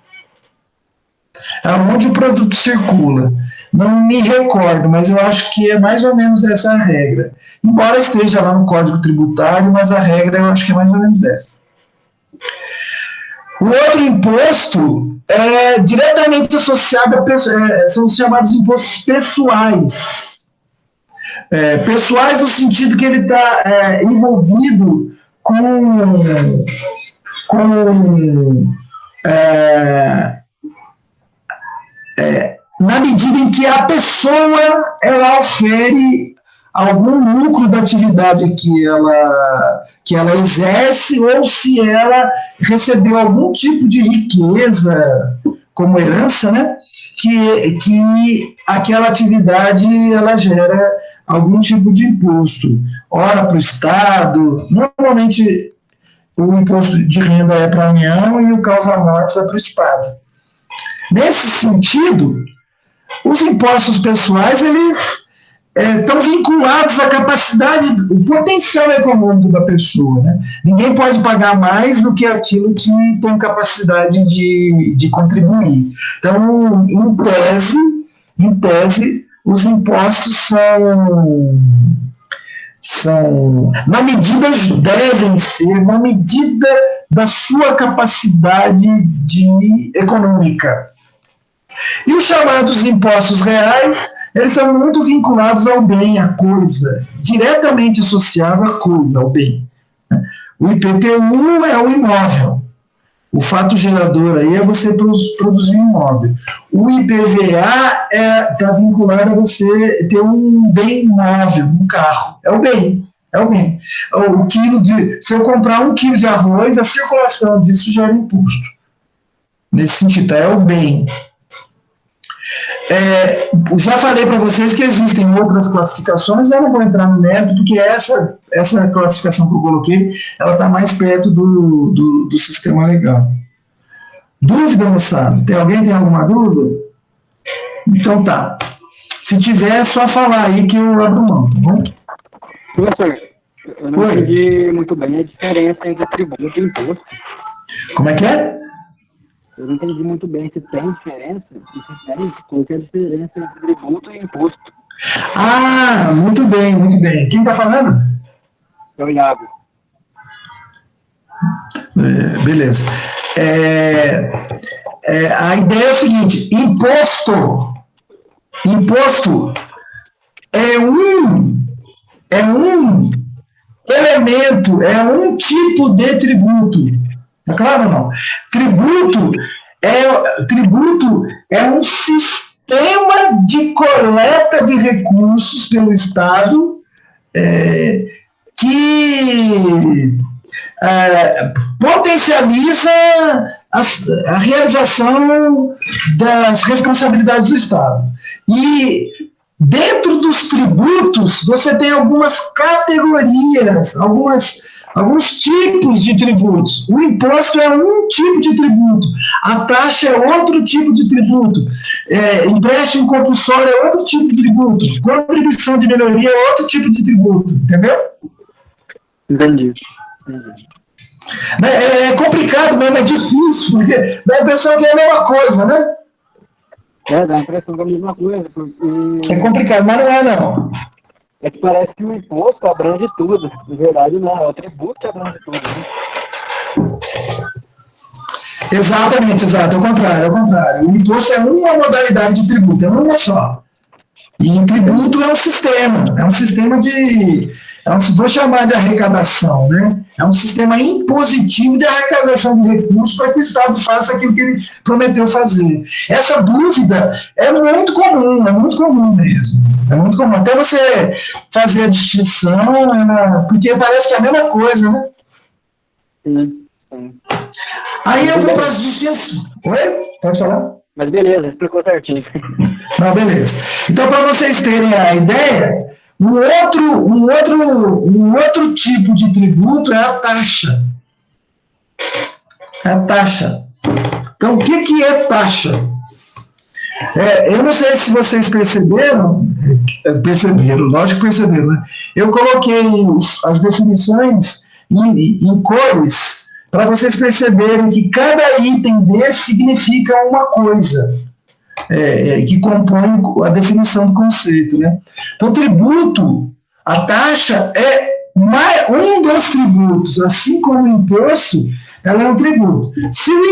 A: É onde o produto circula. Não me recordo, mas eu acho que é mais ou menos essa a regra. Embora esteja lá no Código Tributário, mas a regra eu acho que é mais ou menos essa. O outro imposto é diretamente associado são os chamados impostos pessoais. Pessoais no sentido que ele está envolvido na medida em que a pessoa ela ofere algum lucro da atividade que ela exerce, ou se ela recebeu algum tipo de riqueza, como herança, né, que aquela atividade ela gera algum tipo de imposto, ora para o Estado, normalmente o imposto de renda é para a União e o causa-mortes é para o Estado. Nesse sentido, os impostos pessoais, eles estão vinculados à capacidade, o potencial econômico da pessoa. Né? Ninguém pode pagar mais do que aquilo que tem capacidade de contribuir. Então, em tese, os impostos são na medida, devem ser, na medida da sua capacidade econômica. E os chamados impostos reais, eles são muito vinculados ao bem, à coisa, diretamente associado à coisa, ao bem. O IPTU é o imóvel. O fato gerador aí é você produzir um imóvel. O IPVA está vinculado a você ter um bem imóvel, um carro. É o bem. É o bem. Se eu comprar 1 quilo de arroz, a circulação disso gera imposto. Nesse sentido, é o bem. Já falei para vocês que existem outras classificações, eu não vou entrar no mérito, porque essa classificação que eu coloquei, ela está mais perto do sistema legal. Dúvida, moçada? Alguém tem alguma dúvida? Então tá. Se tiver, é só falar aí que eu abro mão, tá bom?
E: Professor, eu não entendi muito bem a diferença entre tributo e imposto.
A: Como é que é?
E: Eu não entendi muito bem se tem diferença, e se tem, qual que é a diferença entre tributo e imposto.
A: Ah, muito bem, muito bem. Quem está falando?
E: É o Iago.
A: Beleza. A ideia é o seguinte: imposto é um elemento, é um tipo de tributo. Tá claro ou não? Tributo é um sistema de coleta de recursos pelo Estado que potencializa a realização das responsabilidades do Estado. E dentro dos tributos, você tem algumas categorias, alguns tipos de tributos. O imposto é um tipo de tributo, a taxa é outro tipo de tributo, empréstimo compulsório é outro tipo de tributo, contribuição de melhoria é outro tipo de tributo, entendeu?
E: Entendi.
A: É complicado mesmo, é difícil, porque dá a impressão que é a mesma coisa, né?
E: Dá a impressão que é a mesma coisa, porque...
A: É complicado, mas não é não.
E: É que parece que o imposto abrange tudo. Na verdade, não, é o tributo que abrange tudo, né?
A: Exatamente, exato, é o contrário. O imposto é uma modalidade de tributo, é uma só. E tributo é um sistema de, vou chamar de arrecadação, né? É um sistema impositivo de arrecadação de recursos para que o Estado faça aquilo que ele prometeu fazer. Essa dúvida é muito comum mesmo. É muito comum. Até você fazer a distinção, porque parece que é a mesma coisa, né?
E: Sim.
A: Aí eu vou para as distinções. Oi? Pode falar?
E: Mas beleza, explicou certinho.
A: Não, beleza. Então, para vocês terem a ideia, um outro tipo de tributo é a taxa. Então, o que é taxa? Eu não sei se vocês perceberam, lógico que perceberam, né? Eu coloquei as definições em cores para vocês perceberem que cada item desse significa uma coisa. Que compõe a definição do conceito, né? Então, tributo, a taxa é um dos tributos, assim como o imposto, ela é um tributo. Se o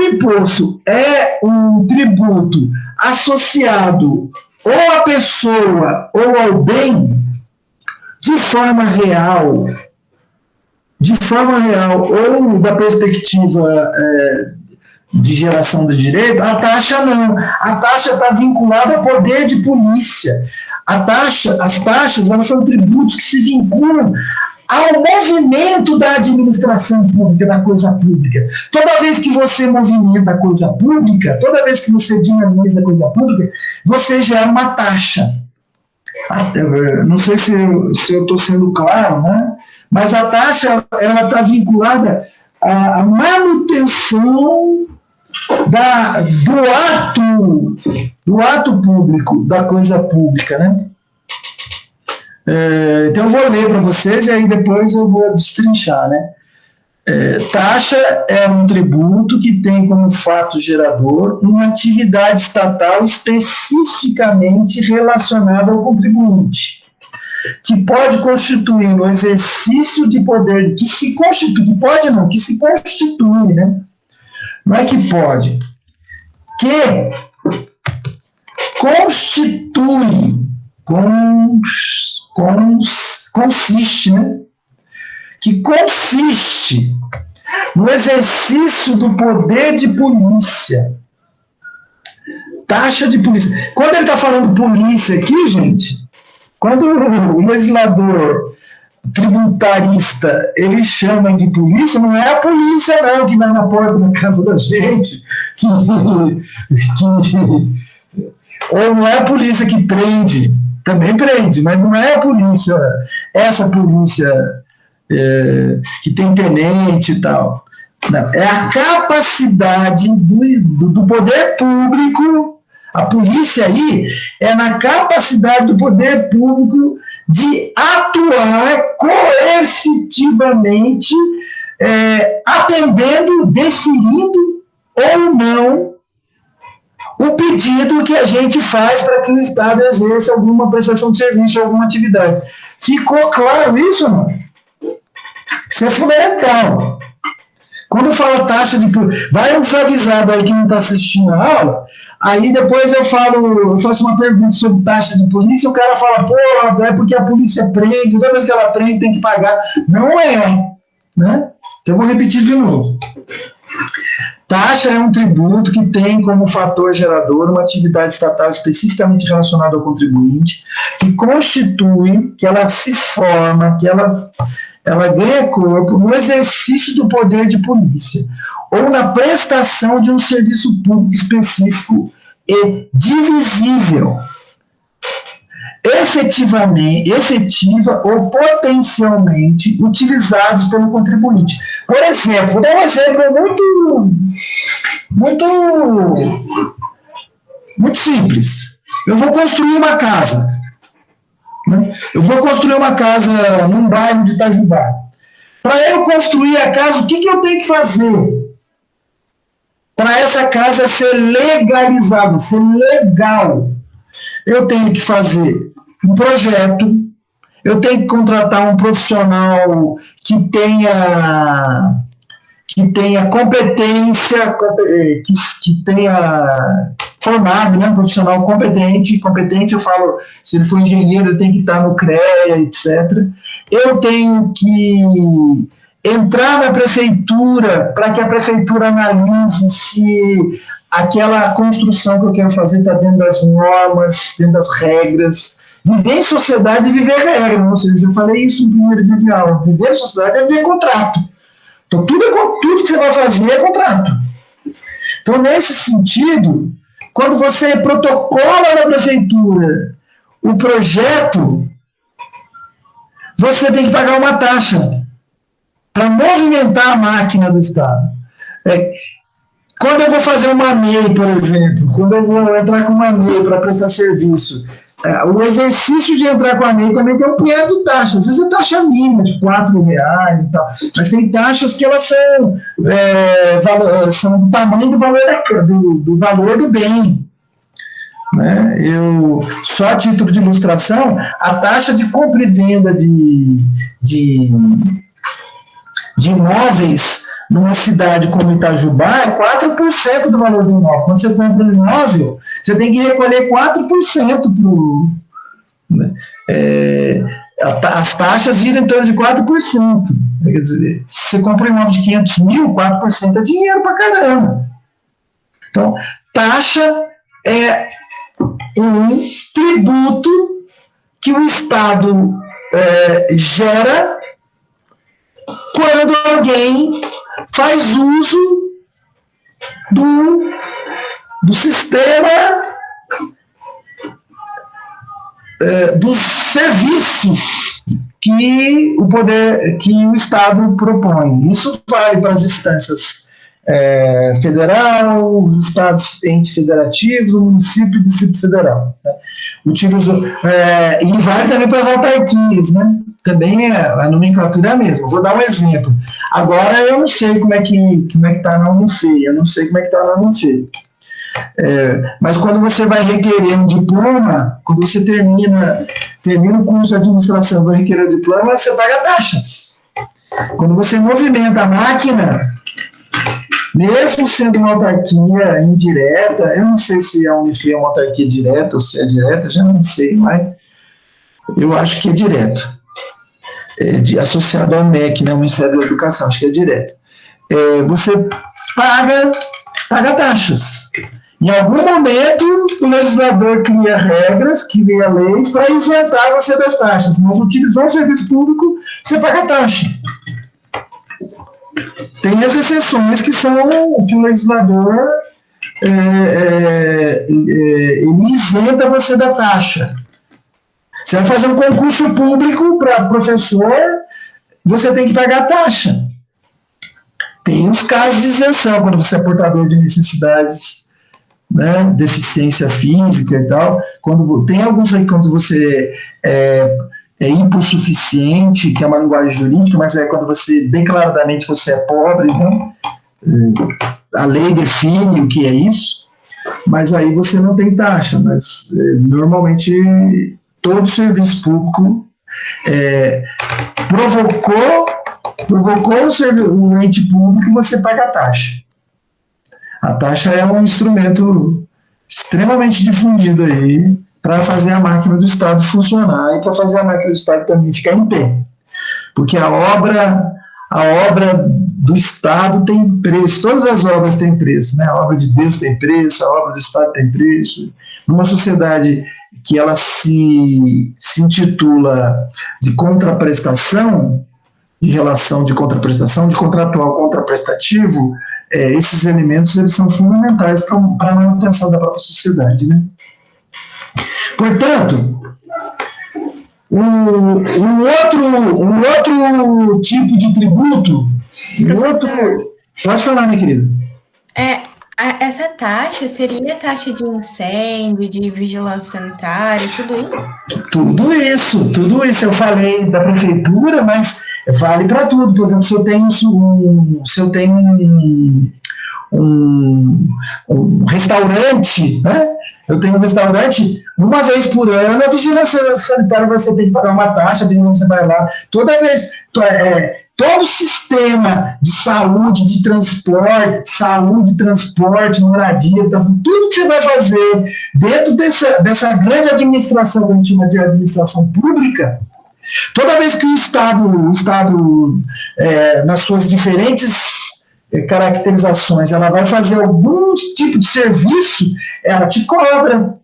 A: imposto é um tributo associado ou à pessoa ou ao bem, de forma real, ou da perspectiva de geração do direito, a taxa não. A taxa está vinculada ao poder de polícia. As taxas, elas são tributos que se vinculam ao movimento da administração pública, da coisa pública. Toda vez que você movimenta a coisa pública, toda vez que você dinamiza a coisa pública, você gera uma taxa. Não sei se eu estou sendo claro, né? Mas a taxa está vinculada à manutenção do ato público, da coisa pública, né? Então eu vou ler para vocês e aí depois eu vou destrinchar, né? Taxa é um tributo que tem como fato gerador uma atividade estatal especificamente relacionada ao contribuinte, que pode constituir no exercício de poder, que se constitui, né? Não é que pode, que consiste, né? Que consiste no exercício do poder de polícia. Taxa de polícia. Quando ele está falando polícia aqui, gente, quando o legislador tributarista ele chama de polícia, não é a polícia não que vai na porta da casa da gente, ou não é a polícia que prende, também prende, mas não é a polícia, essa polícia que tem tenente e tal. Não, é a capacidade do poder público, a polícia aí é na capacidade do poder público de atuar coercitivamente atendendo, deferindo ou não o pedido que a gente faz para que o Estado exerça alguma prestação de serviço, alguma atividade. Ficou claro isso, não? Isso é fundamental. Quando eu falo taxa de... Vai um desavisado aí que não está assistindo a aula, aí depois eu faço uma pergunta sobre taxa de polícia, e o cara fala, pô, é porque a polícia prende, toda vez que ela prende tem que pagar. Não é, né? Então eu vou repetir de novo. Taxa é um tributo que tem como fator gerador uma atividade estatal especificamente relacionada ao contribuinte, que constitui, que ela se forma, que ela ganha corpo no exercício do poder de polícia, ou na prestação de um serviço público específico e divisível, efetiva ou potencialmente utilizados pelo contribuinte. Por exemplo, vou dar um exemplo muito simples. Eu vou construir uma casa. Eu vou construir uma casa num bairro de Itajubá. Para eu construir a casa, o que eu tenho que fazer? Para essa casa ser legalizada, ser legal, eu tenho que fazer um projeto, eu tenho que contratar um profissional que tenha competência, que tenha formado, né, um profissional competente, eu falo, se ele for engenheiro, ele tem que estar no CREA, etc. Eu tenho que entrar na prefeitura para que a prefeitura analise se aquela construção que eu quero fazer está dentro das normas, dentro das regras. Viver em sociedade é viver regra, ou seja, eu falei isso no primeiro dia de aula. Viver em sociedade é viver contrato. Então, tudo que você vai fazer é contrato. Então, nesse sentido, quando você protocola na prefeitura o projeto, você tem que pagar uma taxa para movimentar a máquina do Estado. Quando eu vou fazer uma MEI, por exemplo, quando eu vou entrar com uma MEI para prestar serviço, o exercício de entrar com a MEI também tem um punhado de taxas. Às vezes é taxa mínima, de R$4 e tal, mas tem taxas que elas são do tamanho do valor do bem. Né? Só a título de ilustração, a taxa de compra e venda de imóveis numa cidade como Itajubá é 4% do valor do imóvel. Quando você compra um imóvel, você tem que recolher 4% né? As taxas viram em torno de 4%. Quer dizer, se você compra um imóvel de 500 mil, 4% é dinheiro pra caramba. Então, taxa é um tributo que o Estado gera quando alguém faz uso do sistema dos serviços que o Estado propõe. Isso vale para as instâncias federal, os estados, entes federativos, o município e o Distrito Federal. Né? E vale também para as autarquias, né? Também a nomenclatura é a mesma. Vou dar um exemplo. Agora eu não sei como é que está na UNIFE, mas quando você vai requerer um diploma, quando você termina o curso de administração, vai requerer o diploma, você paga taxas. Quando você movimenta a máquina, mesmo sendo uma autarquia indireta, eu não sei se a UNIFE é uma autarquia direta ou se é direta, já não sei, mas eu acho que é direto. Associado ao MEC, né, o Ministério da Educação, acho que é direto. Você paga taxas. Em algum momento, o legislador cria regras, cria leis para isentar você das taxas, mas utilizou o serviço público, você paga taxa. Tem as exceções que são que o legislador ele isenta você da taxa. Você vai fazer um concurso público para professor, você tem que pagar taxa. Tem os casos de isenção, quando você é portador de necessidades, né, deficiência física e tal. Tem alguns aí, quando você hipossuficiente, que é uma linguagem jurídica, mas é quando você declaradamente você é pobre, né? A lei define o que é isso, mas aí você não tem taxa, mas normalmente todo serviço público provocou o ente público e você paga a taxa. A taxa é um instrumento extremamente difundido aí para fazer a máquina do Estado funcionar e para fazer a máquina do Estado também ficar em pé. Porque a obra do Estado tem preço, todas as obras têm preço, né? A obra de Deus tem preço, a obra do Estado tem preço. Numa sociedade que ela se intitula de contraprestação, de relação de contraprestação, de contratual contraprestativo, esses elementos eles são fundamentais para a manutenção da própria sociedade, né? Portanto, um outro tipo de tributo, pode falar, minha querida.
D: Essa taxa seria taxa de incêndio, de vigilância sanitária, tudo isso?
A: Tudo isso. Eu falei da prefeitura, mas vale para tudo. Por exemplo, se eu tenho um restaurante, né? Eu tenho um restaurante, uma vez por ano, a vigilância sanitária você tem que pagar uma taxa, a vigilância vai lá. Toda vez, todo o sistema de saúde, de transporte, moradia, tudo que você vai fazer dentro dessa grande administração que a gente chama de administração pública, toda vez que o Estado nas suas diferentes caracterizações, ela vai fazer algum tipo de serviço, ela te cobra.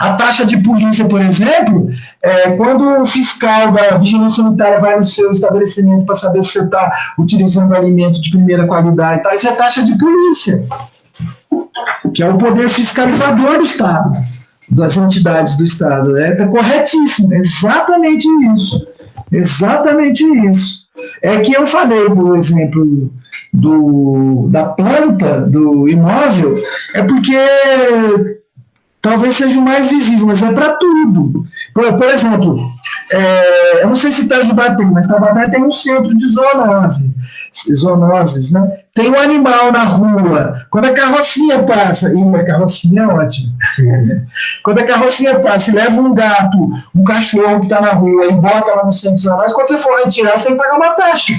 A: A taxa de polícia, por exemplo, quando o fiscal da vigilância sanitária vai no seu estabelecimento para saber se você está utilizando alimento de primeira qualidade, isso é taxa de polícia, que é o poder fiscalizador do Estado, das entidades do Estado. Está corretíssimo, exatamente isso. Exatamente isso. É que eu falei, por exemplo, da planta do imóvel, é porque talvez seja o mais visível, mas é para tudo. Por exemplo, eu não sei se Itajubá tem, mas Taubaté tem um centro de zoonoses, né? Tem um animal na rua, quando a carrocinha passa, e a carrocinha é ótima, quando a carrocinha passa e leva um gato, um cachorro que está na rua e bota lá no centro de zoonoses, quando você for retirar, você tem que pagar uma taxa.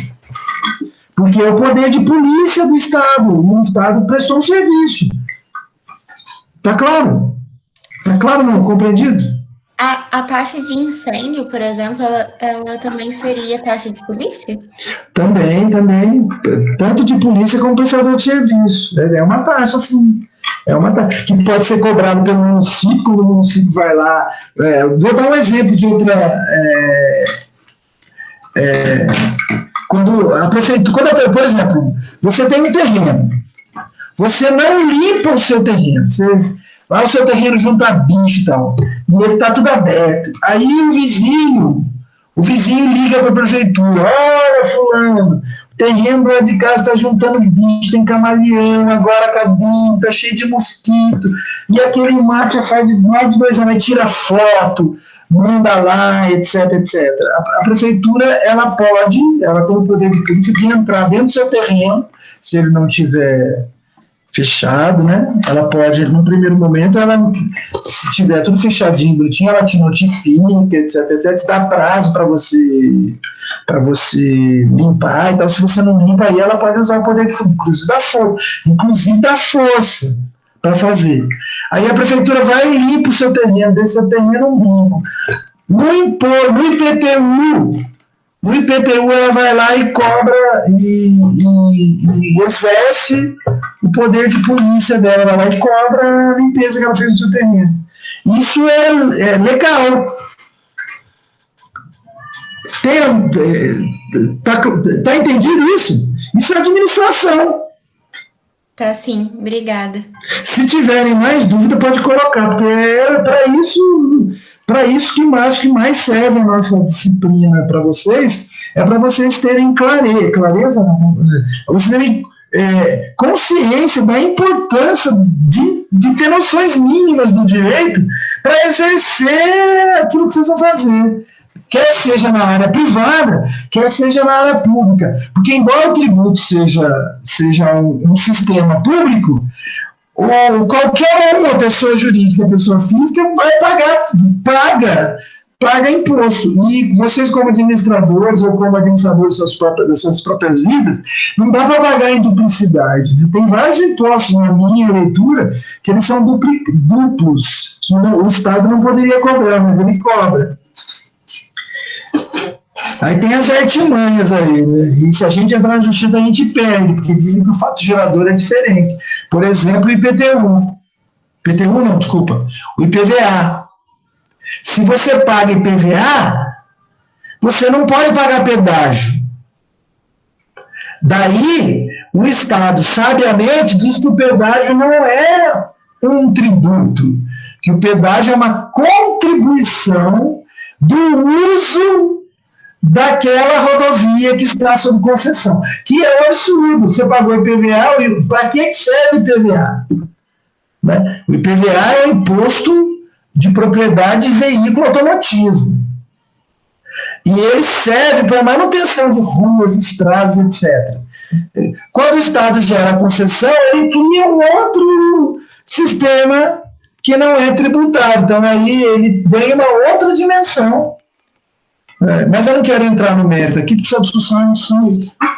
A: Porque é o poder de polícia do Estado, o Estado prestou um serviço. Tá claro? Tá claro, não? Compreendido?
D: A taxa de incêndio, por exemplo, ela também seria taxa de polícia?
A: Também. Tanto de polícia como prestador de serviço. É uma taxa, sim. É uma taxa que pode ser cobrada pelo município, quando o município vai lá. Vou dar um exemplo de outra. Quando a prefeitura, por exemplo, você tem um terreno, você não limpa o seu terreno, lá o seu terreno junto a bicho e tal, e ele está tudo aberto. Aí o vizinho liga para a prefeitura: olha, fulano, o terreno lá de casa está juntando bicho, tem camaleão, agora cabinho, está cheio de mosquito, e aquele macho já faz mais de 2 anos, tira foto, manda lá, etc. A prefeitura, ela tem o poder de polícia de entrar dentro do seu terreno, se ele não tiver fechado, né? Ela pode, no primeiro momento, se tiver tudo fechadinho, bonitinho, ela te notifica, etc, te dá prazo para você limpar. Então, se você não limpa, aí ela pode usar o poder de inclusive da força para fazer. Aí a prefeitura vai e limpa o seu terreno, deixa o seu terreno limpo. No IPTU ela vai lá e cobra e exerce o poder de polícia dela, ela vai e cobra a limpeza que ela fez no seu terreno. Isso é legal. Tá entendido isso? Isso é administração.
D: Tá, sim. Obrigada.
A: Se tiverem mais dúvida, pode colocar, porque é para isso que acho que mais serve a nossa disciplina para vocês, é para vocês terem clareza, vocês terem consciência da importância de ter noções mínimas do direito para exercer aquilo que vocês vão fazer, quer seja na área privada, quer seja na área pública. Porque, embora o tributo seja um sistema público, ou qualquer uma pessoa jurídica, pessoa física, vai paga imposto. E vocês, como administradores ou como administradores das suas próprias vidas, não dá para pagar em duplicidade. Né? Tem vários impostos na minha leitura que eles são duplos, que o Estado não poderia cobrar, mas ele cobra. Aí tem as artimanhas aí, né? E se a gente entrar na justiça, a gente perde, porque dizem que o fato gerador é diferente. Por exemplo, o IPTU. IPTU não, desculpa. O IPVA. Se você paga IPVA, você não pode pagar pedágio. Daí, o Estado, sabiamente, diz que o pedágio não é um tributo, que o pedágio é uma contribuição do uso daquela rodovia que está sob concessão, que é um absurdo. Você pagou IPVA, para que serve o IPVA? Né? O IPVA é o imposto de propriedade de veículo automotivo. E ele serve para manutenção de ruas, estradas, etc. Quando o Estado gera a concessão, ele cria um outro sistema que não é tributário. Então, aí ele ganha uma outra dimensão. Mas eu não quero entrar no mérito aqui, porque essa discussão é uma discussão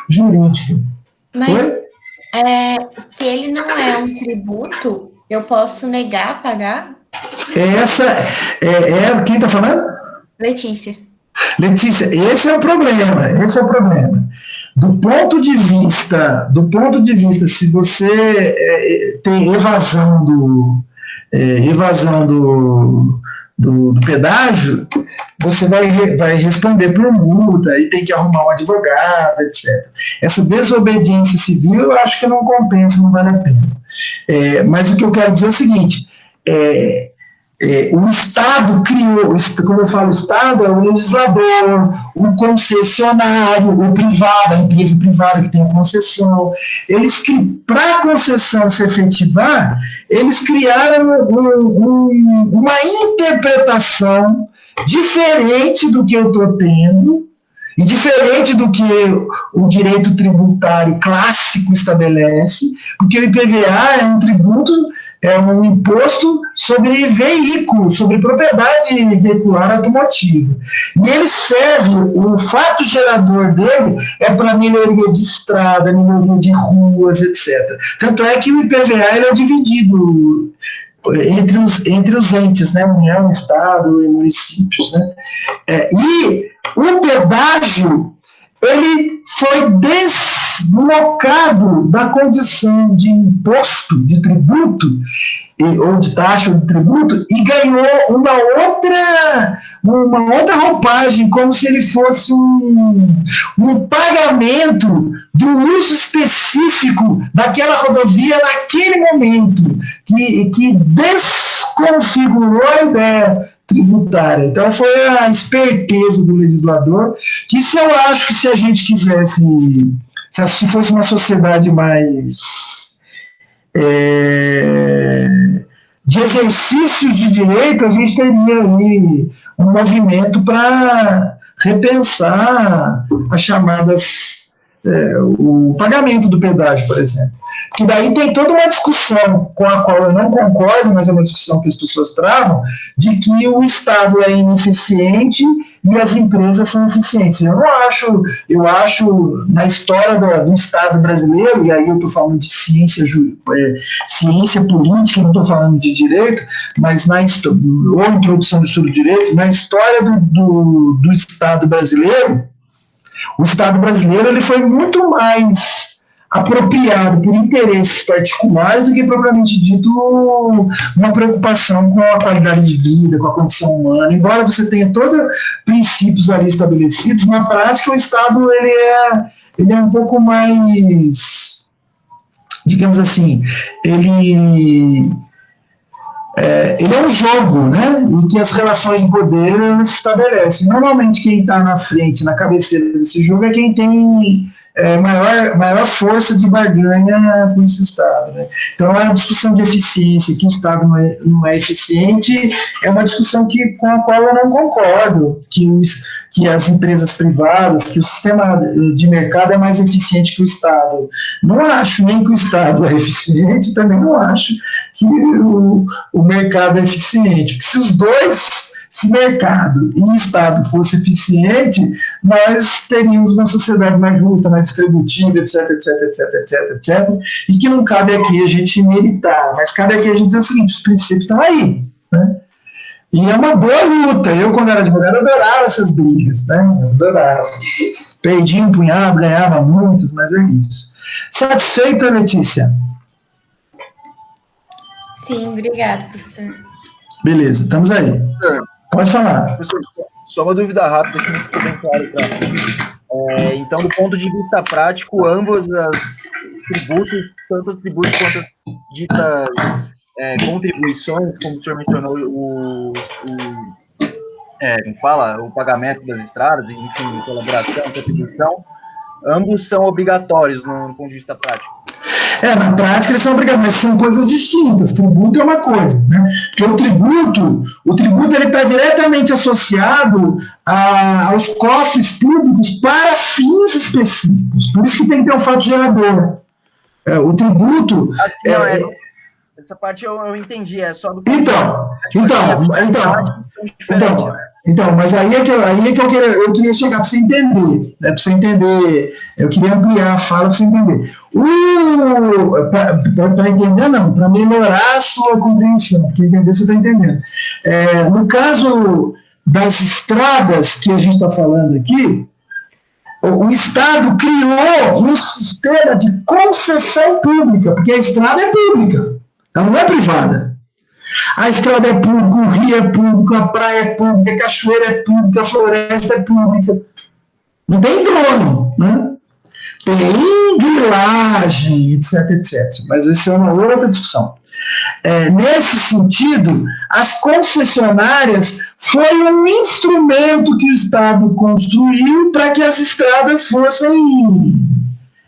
A: jurídica.
D: Mas se ele não é um tributo, eu posso negar a pagar?
A: Quem está falando?
D: Letícia,
A: esse é o problema. Do ponto de vista, se você tem evasão do pedágio, você vai responder por multa e tem que arrumar um advogado, etc. Essa desobediência civil eu acho que não compensa, não vale a pena. Mas o que eu quero dizer é o seguinte, o Estado criou, quando eu falo Estado, é o legislador, o concessionário, o privado, a empresa privada que tem concessão. Eles, para a concessão se efetivar, eles criaram uma interpretação diferente do que eu estou tendo, e diferente do que o direito tributário clássico estabelece, porque o IPVA é um tributo, é um imposto sobre veículo, sobre propriedade veicular automotiva. E ele serve, o fato gerador dele é para melhoria de estrada, melhoria de ruas, etc. Tanto é que o IPVA ele é dividido entre os entes, né, União, Estado e municípios, né, e o pedágio ele foi deslocado da condição de imposto, de tributo, ou de taxa ou de tributo, e ganhou uma outra roupagem, como se ele fosse um pagamento do uso específico daquela rodovia naquele momento, que desconfigurou a ideia tributária. Então foi a esperteza do legislador, que eu acho que se a gente quisesse, se fosse uma sociedade mais de exercícios de direito, a gente teria aí um movimento para repensar as chamadas, o pagamento do pedágio, por exemplo. Que daí tem toda uma discussão com a qual eu não concordo, mas é uma discussão que as pessoas travam, de que o Estado é ineficiente e as empresas são eficientes. Eu acho na história do Estado brasileiro, e aí eu estou falando de ciência política, não estou falando de direito, mas ou introdução do estudo de direito, na história do Estado brasileiro, o Estado brasileiro ele foi muito mais apropriado por interesses particulares do que propriamente dito uma preocupação com a qualidade de vida, com a condição humana. Embora você tenha todos princípios ali estabelecidos, na prática o Estado ele é um pouco mais, digamos assim, ele é um jogo, né, em que as relações de poder se estabelecem. Normalmente quem está na frente, na cabeceira desse jogo é quem tem maior força de barganha com esse Estado. Né? Então, a discussão de eficiência, que o Estado não é eficiente, é uma discussão com a qual eu não concordo, que as empresas privadas, que o sistema de mercado é mais eficiente que o Estado. Não acho nem que o Estado é eficiente, também não acho que o mercado é eficiente. Porque se os dois, se mercado e Estado fosse eficiente, nós teríamos uma sociedade mais justa, mais distributiva, etc, etc, etc, etc, etc, e que não cabe aqui a gente meditar, mas cabe aqui a gente dizer o seguinte, os princípios estão aí, né? E é uma boa luta. Eu, quando era advogado, adorava essas brigas, né? Eu adorava. Perdi um punhado, ganhava muitos, mas é isso. Satisfeita, Letícia?
D: Sim, obrigada, professor.
A: Beleza, estamos aí. Pode falar.
B: Professor, só uma dúvida rápida que não ficou bem claro para mim. Então, do ponto de vista prático, ambos os tributos, tanto os tributos quanto as ditas contribuições, como o senhor mencionou, como fala, o pagamento das estradas, enfim, colaboração, contribuição, ambos são obrigatórios no ponto de vista prático.
A: Na prática eles são obrigados, mas são coisas distintas. Tributo é uma coisa, né? Porque o tributo ele está diretamente associado aos cofres públicos para fins específicos. Por isso que tem que ter um fato gerador. O tributo...
B: Essa parte eu entendi, é só do...
A: Então, mas aí é que eu queria chegar para você entender, né? Para você entender, eu queria ampliar a fala para você entender. Para entender, não, para melhorar a sua compreensão, porque entender você está entendendo. No caso das estradas que a gente está falando aqui, o Estado criou um sistema de concessão pública, porque a estrada é pública, ela não é privada. A estrada é pública, o rio é público, a praia é pública, a cachoeira é pública, a floresta é pública. Não tem dono, né? Tem grilagem, etc, etc. Mas isso é uma outra discussão. Nesse sentido, as concessionárias foi um instrumento que o Estado construiu para que as estradas fossem,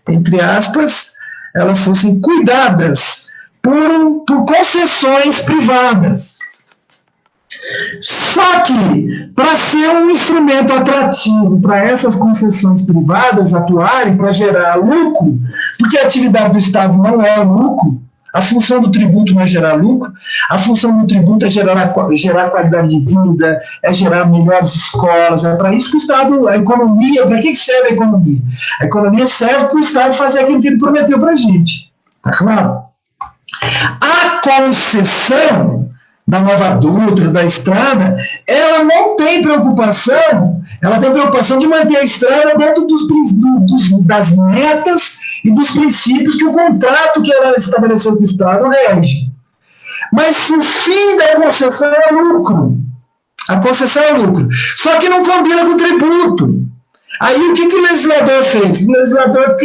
A: entre aspas, elas fossem cuidadas por concessões privadas. Só que, para ser um instrumento atrativo para essas concessões privadas atuarem, para gerar lucro, porque a atividade do Estado não é lucro, a função do tributo não é gerar lucro, a função do tributo é gerar qualidade de vida, é gerar melhores escolas, é para isso que o Estado, a economia, para que serve a economia? A economia serve para o Estado fazer aquilo que ele prometeu para a gente, tá claro? A concessão da Nova Dutra, da estrada, ela não tem preocupação, ela tem preocupação de manter a estrada dentro das metas e dos princípios que o contrato que ela estabeleceu com o Estado rege. Mas o fim da concessão é lucro. A concessão é lucro. Só que não combina com o tributo. Aí o que o legislador fez? O legislador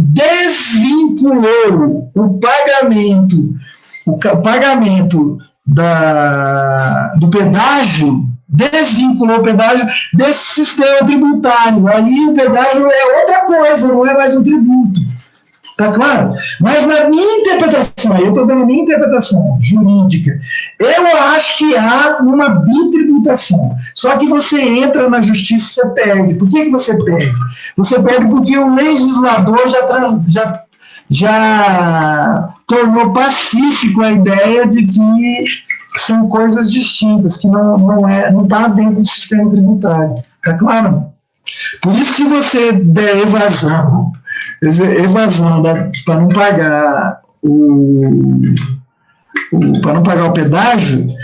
A: desvinculou o pagamento do pedágio, desvinculou o pedágio desse sistema tributário. Aí o pedágio é outra coisa, não é mais um tributo. Tá claro? Mas na minha interpretação, eu estou dando a minha interpretação jurídica, eu acho que há uma bitributação. Só que você entra na justiça e você perde. Por que você perde? Você perde porque o legislador já tornou pacífico a ideia de que são coisas distintas, que não está dentro do sistema tributário. Tá claro? Por isso que se você der evasão para não pagar o pedágio,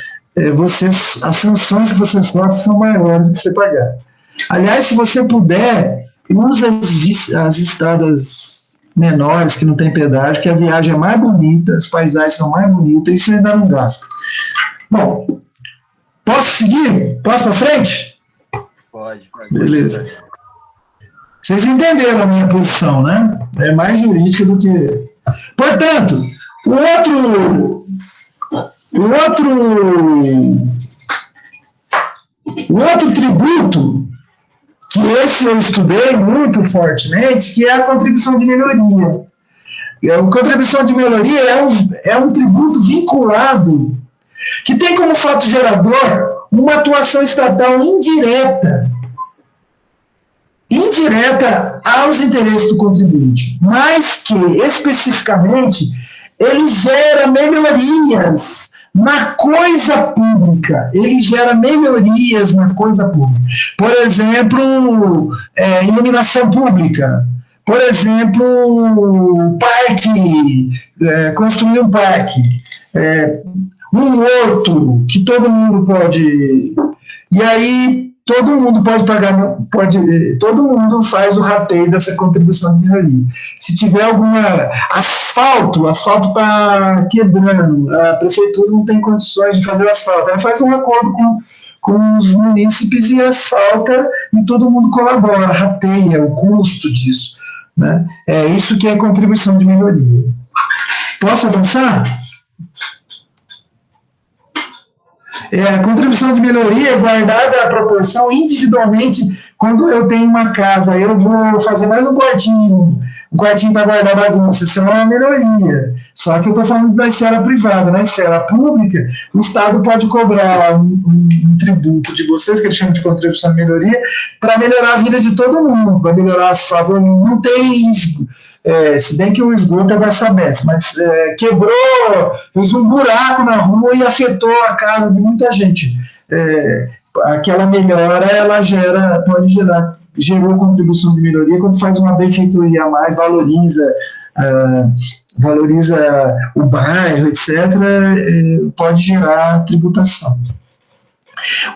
A: as sanções que você sofre são maiores do que você pagar. Aliás, se você puder, use as estradas menores que não tem pedágio, que a viagem é mais bonita, as paisagens são mais bonitas e você ainda não gasta. Bom, posso seguir? Posso para frente?
B: Pode.
A: Beleza. Vocês entenderam a minha posição, né? É mais jurídica do que... Portanto, o outro tributo que esse eu estudei muito fortemente, que é a contribuição de melhoria. A contribuição de melhoria é um tributo vinculado, que tem como fato gerador uma atuação estatal indireta aos interesses do contribuinte, mas que, especificamente, ele gera melhorias na coisa pública. Por exemplo, iluminação pública. Por exemplo, parque, construir um parque. Um horto que todo mundo pode... E aí todo mundo pode pagar, todo mundo faz o rateio dessa contribuição de melhoria. Se tiver alguma... Asfalto está quebrando, a prefeitura não tem condições de fazer asfalto. Ela faz um acordo com os munícipes e asfalta e todo mundo colabora, rateia o custo disso. Né? É isso que é contribuição de melhoria. Posso avançar? A contribuição de melhoria é guardada a proporção individualmente. Quando eu tenho uma casa, eu vou fazer mais um quartinho para guardar bagunça, isso é uma melhoria. Só que eu estou falando da esfera privada. Na esfera pública, o Estado pode cobrar um tributo de vocês, que eles chamam de contribuição de melhoria, para melhorar a vida de todo mundo, para melhorar as favores. Não tem isso. Se bem que o esgoto é da Sabesp, mas quebrou, fez um buraco na rua e afetou a casa de muita gente. Aquela melhora, ela gerou contribuição de melhoria quando faz uma benfeitoria a mais, valoriza o bairro, etc., pode gerar tributação.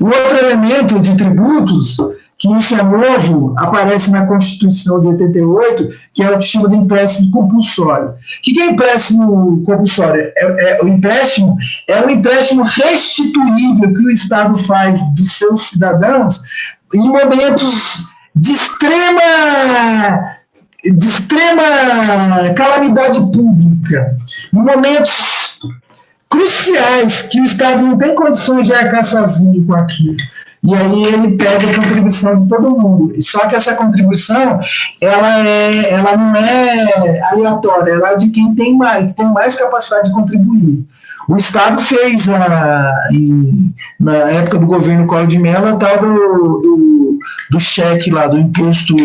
A: O outro elemento de tributos, que isso é novo, aparece na Constituição de 88, que é o que chama de empréstimo compulsório. O que é empréstimo compulsório? O empréstimo é um empréstimo restituível que o Estado faz dos seus cidadãos em momentos de extrema calamidade pública, em momentos cruciais que o Estado não tem condições de arcar sozinho com aquilo. E aí ele pega a contribuição de todo mundo. Só que essa contribuição, ela não é aleatória, ela é de quem tem mais capacidade de contribuir. O Estado fez, na época do governo Collor de Mello, a tal do cheque lá, do imposto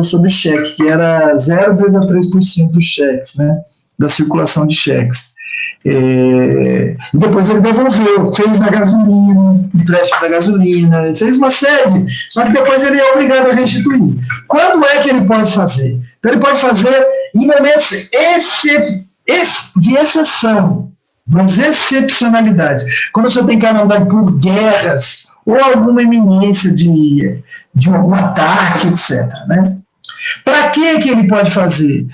A: sobre cheque, que era 0,3% dos cheques, né, da circulação de cheques. E depois ele devolveu, fez na gasolina, empréstimo da gasolina, fez uma série, só que depois ele é obrigado a restituir. Quando é que ele pode fazer? Então ele pode fazer em momentos de exceção, mas excepcionalidades. Quando você tem calamidade por guerras ou alguma iminência de algum ataque, etc., né? Para que ele pode fazer?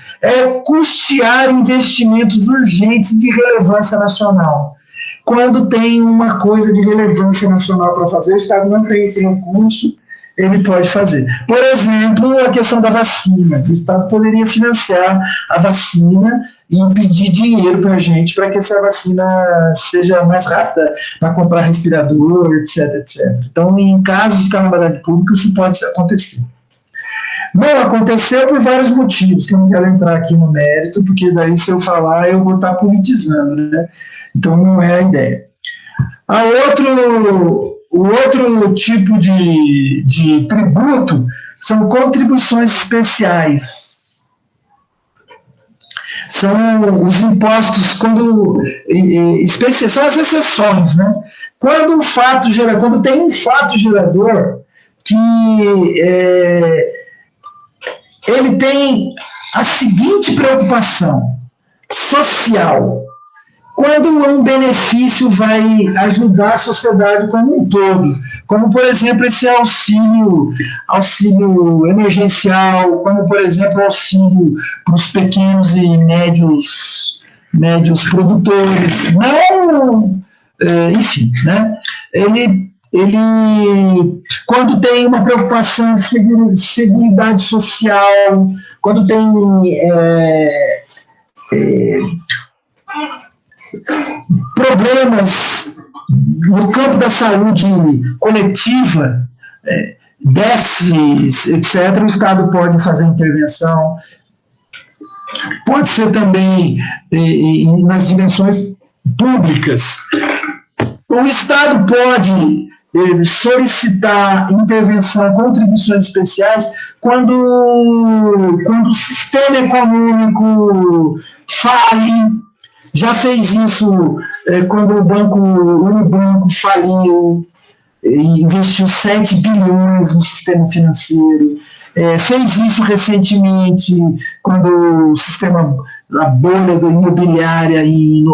A: Custear investimentos urgentes de relevância nacional. Quando tem uma coisa de relevância nacional para fazer, o Estado não tem esse recurso, ele pode fazer. Por exemplo, a questão da vacina. O Estado poderia financiar a vacina e pedir dinheiro para a gente para que essa vacina seja mais rápida, para comprar respirador, etc, etc. Então, em casos de calamidade pública, isso pode acontecer. Não aconteceu por vários motivos, que eu não quero entrar aqui no mérito, porque daí se eu falar eu vou estar politizando, né? Então não é a ideia. O outro tipo de tributo são contribuições especiais. São os impostos são as exceções, né? Quando tem um fato gerador que ele tem a seguinte preocupação social: quando um benefício vai ajudar a sociedade como um todo, como, por exemplo, esse auxílio emergencial, como, por exemplo, auxílio para os pequenos e médios produtores, enfim, né? Ele, quando tem uma preocupação de seguridade social, quando tem problemas no campo da saúde coletiva, déficits, etc., o Estado pode fazer intervenção. Pode ser também nas dimensões públicas. O Estado pode solicitar intervenção, contribuições especiais, quando o sistema econômico fale. Já fez isso quando o Unibanco faliu, investiu 7 bilhões no sistema financeiro. Fez isso recentemente, quando o sistema, a bolha da imobiliária em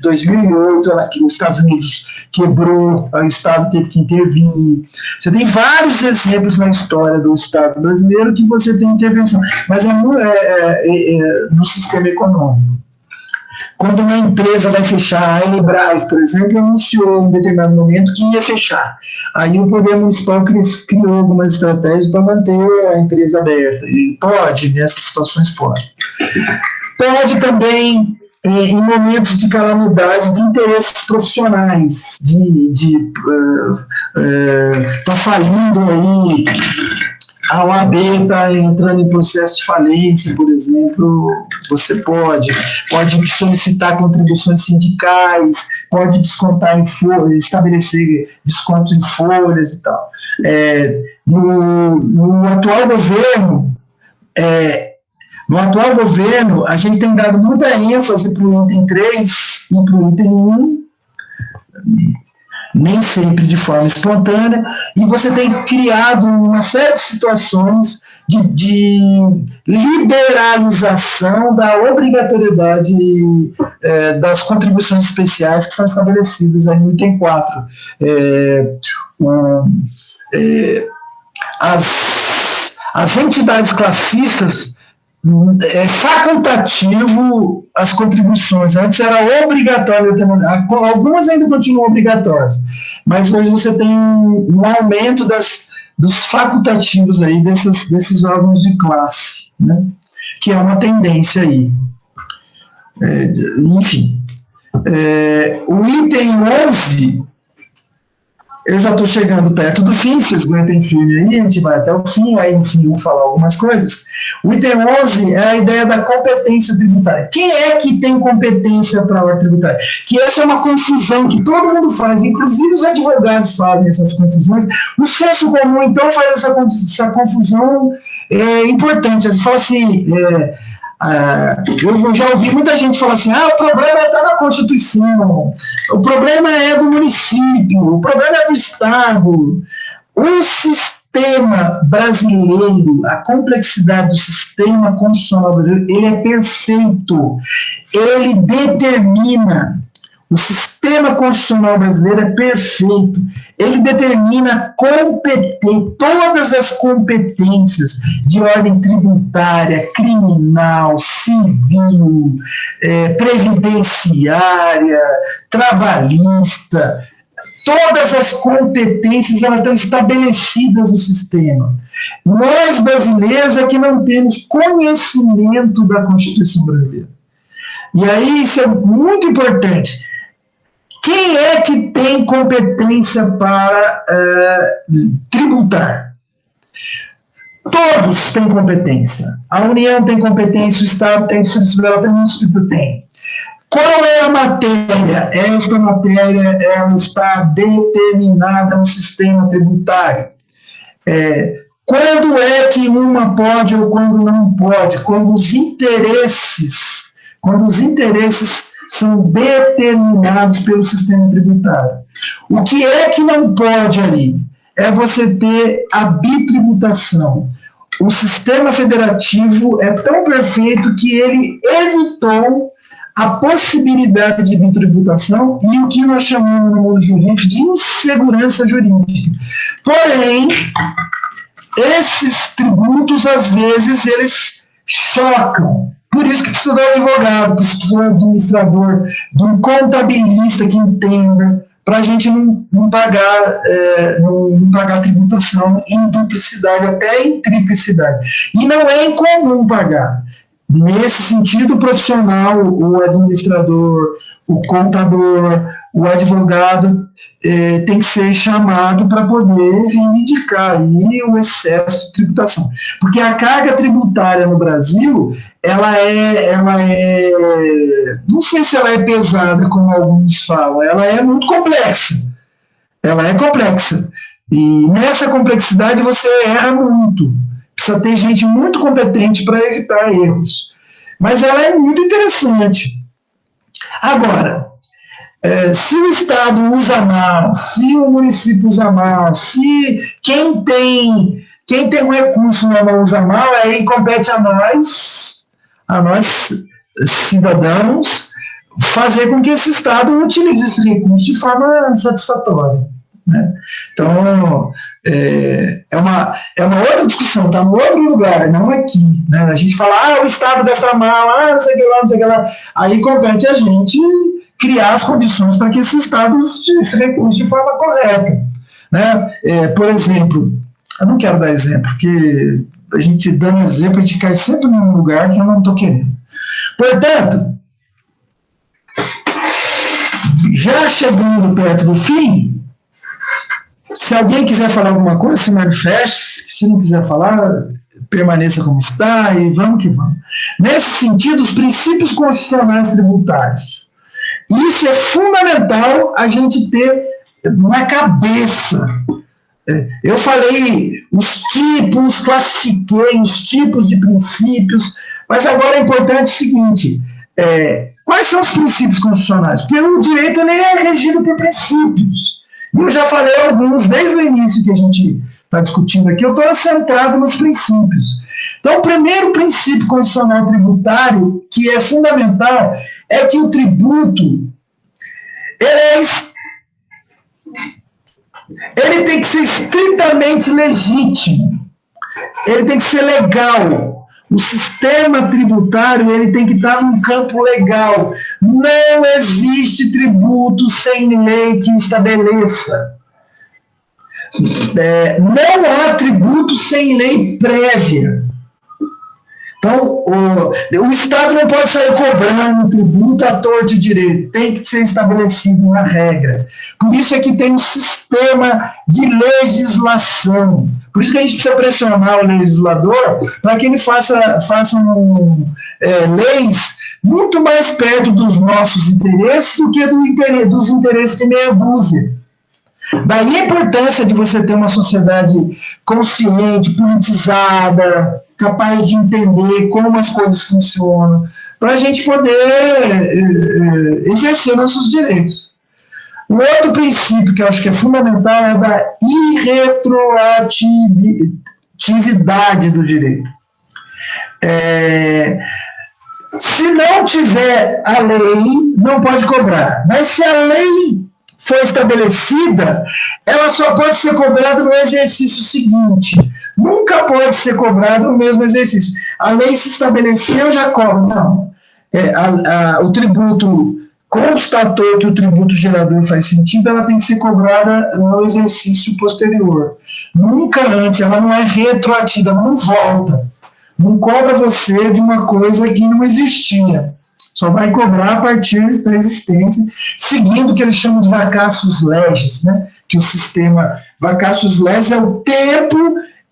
A: 2008, os Estados Unidos quebrou, o Estado teve que intervir. Você tem vários exemplos na história do Estado brasileiro que você tem intervenção, mas no sistema econômico. Quando uma empresa vai fechar, a Elebrás, por exemplo, anunciou em determinado momento que ia fechar. Aí o poder municipal criou algumas estratégias para manter a empresa aberta. E pode, nessas situações pode. Pode também, em momentos de calamidade, de interesses profissionais, tá falindo aí, a OAB está entrando em processo de falência, por exemplo, você pode solicitar contribuições sindicais, pode descontar em folhas, estabelecer desconto em folhas e tal. No atual governo, a gente tem dado muita ênfase para o item 3 e para o item 1, nem sempre de forma espontânea, e você tem criado uma série de situações de liberalização da obrigatoriedade das contribuições especiais que estão estabelecidas aí no item 4. As entidades classistas, é facultativo as contribuições. Antes era obrigatório, algumas ainda continuam obrigatórias, mas hoje você tem um aumento dos facultativos aí desses órgãos de classe, né? Que é uma tendência aí. Enfim. O item 11, eu já estou chegando perto do fim, vocês aguentem firme aí, a gente vai até o fim, aí no fim eu vou falar algumas coisas. O item 11 é a ideia da competência tributária. Quem é que tem competência para a ordem tributária? Que essa é uma confusão que todo mundo faz, inclusive os advogados fazem essas confusões. O senso comum, então, faz essa confusão importante. Eles falam assim... eu já ouvi muita gente falar assim, o problema está na Constituição, o problema é do município, o problema é do Estado. O sistema brasileiro, a complexidade do sistema constitucional brasileiro, ele é perfeito, ele determina, o sistema constitucional brasileiro é perfeito, ele determina todas as competências de ordem tributária, criminal, civil, previdenciária, trabalhista. Todas as competências elas estão estabelecidas no sistema. Nós, brasileiros, é que não temos conhecimento da Constituição brasileira. E aí isso é muito importante. Quem é que tem competência para tributar? Todos têm competência. A União tem competência, o Estado tem, o Distrito Federal tem, o município tem. Qual é a matéria? Esta matéria ela está determinada no sistema tributário. Quando é que uma pode ou quando não pode? Quando os interesses são determinados pelo sistema tributário. O que é que não pode ali? É você ter a bitributação. O sistema federativo é tão perfeito que ele evitou a possibilidade de bitributação e o que nós chamamos no mundo jurídico de insegurança jurídica. Porém, esses tributos, às vezes, eles chocam. Por isso que precisa do advogado, precisa do administrador, de um contabilista que entenda, para a gente não pagar tributação em duplicidade, até em triplicidade. E não é incomum pagar. Nesse sentido, o profissional, o administrador, o contador, o advogado tem que ser chamado para poder reivindicar aí o excesso de tributação. Porque a carga tributária no Brasil, ela é, não sei se ela é pesada, como alguns falam, ela é muito complexa. Ela é complexa. E nessa complexidade você erra muito. Precisa ter gente muito competente para evitar erros. Mas ela é muito interessante. Agora, se o Estado usa mal, se o município usa mal, se quem tem um recurso não usa mal, aí compete a nós cidadãos, fazer com que esse Estado utilize esse recurso de forma satisfatória. Né? Então, é uma outra discussão, está em outro lugar, não aqui. Né? A gente fala, o Estado gasta mal, não sei o que lá, não sei o que lá. Aí compete a gente criar as condições para que esse Estado utilize esse recurso de forma correta. Né? Por exemplo, eu não quero dar exemplo, porque a gente dando exemplo, a gente cai sempre num lugar que eu não estou querendo. Portanto, já chegando perto do fim, se alguém quiser falar alguma coisa, se manifeste. Se não quiser falar, permaneça como está e vamos que vamos. Nesse sentido, os princípios constitucionais tributários. Isso é fundamental a gente ter na cabeça. Eu falei os tipos, classifiquei os tipos de princípios, mas agora é importante o seguinte, quais são os princípios constitucionais? Porque o direito ele é regido por princípios. E eu já falei alguns desde o início que a gente está discutindo aqui, eu estou centrado nos princípios. Então, o primeiro princípio constitucional tributário, que é fundamental, é que o tributo ele tem que ser estritamente legítimo, ele tem que ser legal. O sistema tributário ele tem que estar num campo legal. Não existe tributo sem lei que estabeleça. Não há tributo sem lei prévia. Então, o Estado não pode sair cobrando tributo à torto e direito. Tem que ser estabelecido uma regra. Por isso é que tem um sistema de legislação. Por isso que a gente precisa pressionar o legislador para que ele faça leis muito mais perto dos nossos interesses do que dos interesses de meia dúzia. Daí a importância de você ter uma sociedade consciente, politizada, capaz de entender como as coisas funcionam, para a gente poder exercer nossos direitos. O outro princípio que eu acho que é fundamental é da irretroatividade do direito. Se não tiver a lei, não pode cobrar. Mas se a lei for estabelecida, ela só pode ser cobrada no exercício seguinte. Nunca pode ser cobrada no mesmo exercício. A lei se estabeleceu, já cobra. Não. O tributo constatou que o tributo gerador faz sentido, ela tem que ser cobrada no exercício posterior. Nunca antes, ela não é retroativa, ela não volta. Não cobra você de uma coisa que não existia. Só vai cobrar a partir da existência, seguindo o que eles chamam de vacatio legis, né? Que o sistema vacatio legis é o tempo,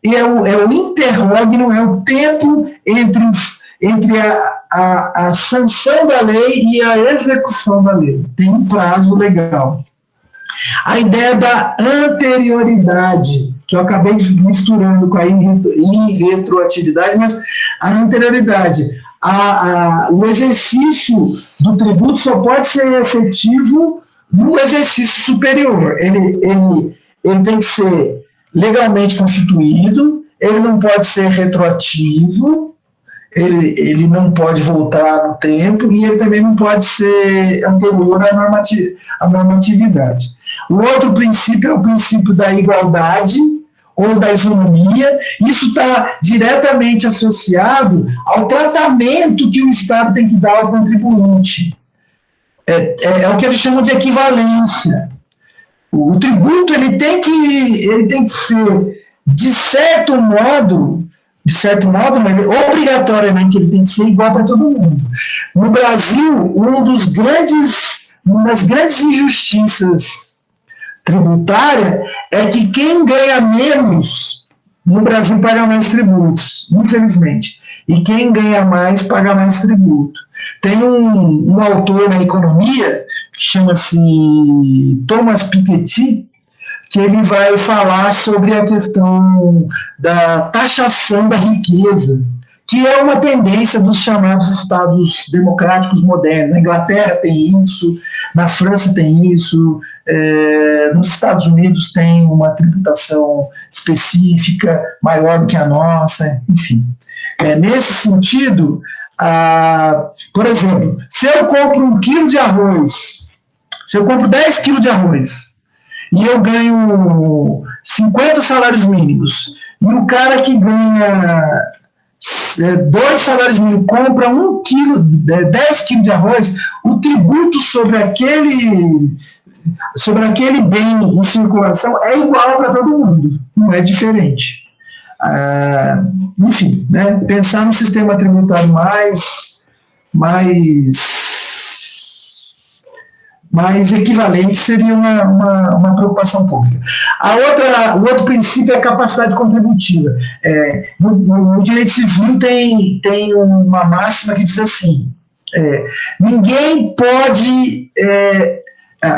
A: é o interlogno, é o tempo entre a sanção da lei e a execução da lei. Tem um prazo legal. A ideia da anterioridade, que eu acabei misturando com a irretroatividade, mas a anterioridade, o exercício do tributo só pode ser efetivo no exercício superior. Ele tem que ser legalmente constituído, ele não pode ser retroativo, ele não pode voltar no tempo e ele também não pode ser anterior à normatividade. O outro princípio é o princípio da igualdade ou da isonomia. Isso está diretamente associado ao tratamento que o Estado tem que dar ao contribuinte. É o que eles chamam de equivalência. O tributo ele tem que ser, de certo modo, mas obrigatoriamente ele tem que ser igual para todo mundo. No Brasil, um dos grandes uma das grandes injustiças tributárias é que quem ganha menos no Brasil paga mais tributos, infelizmente. E quem ganha mais paga mais tributo. Tem um autor na economia, que chama-se Thomas Piketty, que ele vai falar sobre a questão da taxação da riqueza, que é uma tendência dos chamados estados democráticos modernos. Na Inglaterra tem isso, na França tem isso, nos Estados Unidos tem uma tributação específica, maior do que a nossa, enfim. Nesse sentido, por exemplo, se eu compro 1 quilo de arroz, se eu compro 10 quilos de arroz, e eu ganho 50 salários mínimos, e o cara que ganha 2 salários mínimos compra 10 quilos de arroz, o tributo sobre aquele bem em circulação é igual para todo mundo, não é diferente. Enfim, né, pensar no sistema tributário mais equivalente seria uma preocupação pública. O outro princípio é a capacidade contributiva. No direito civil tem uma máxima que diz assim, ninguém pode...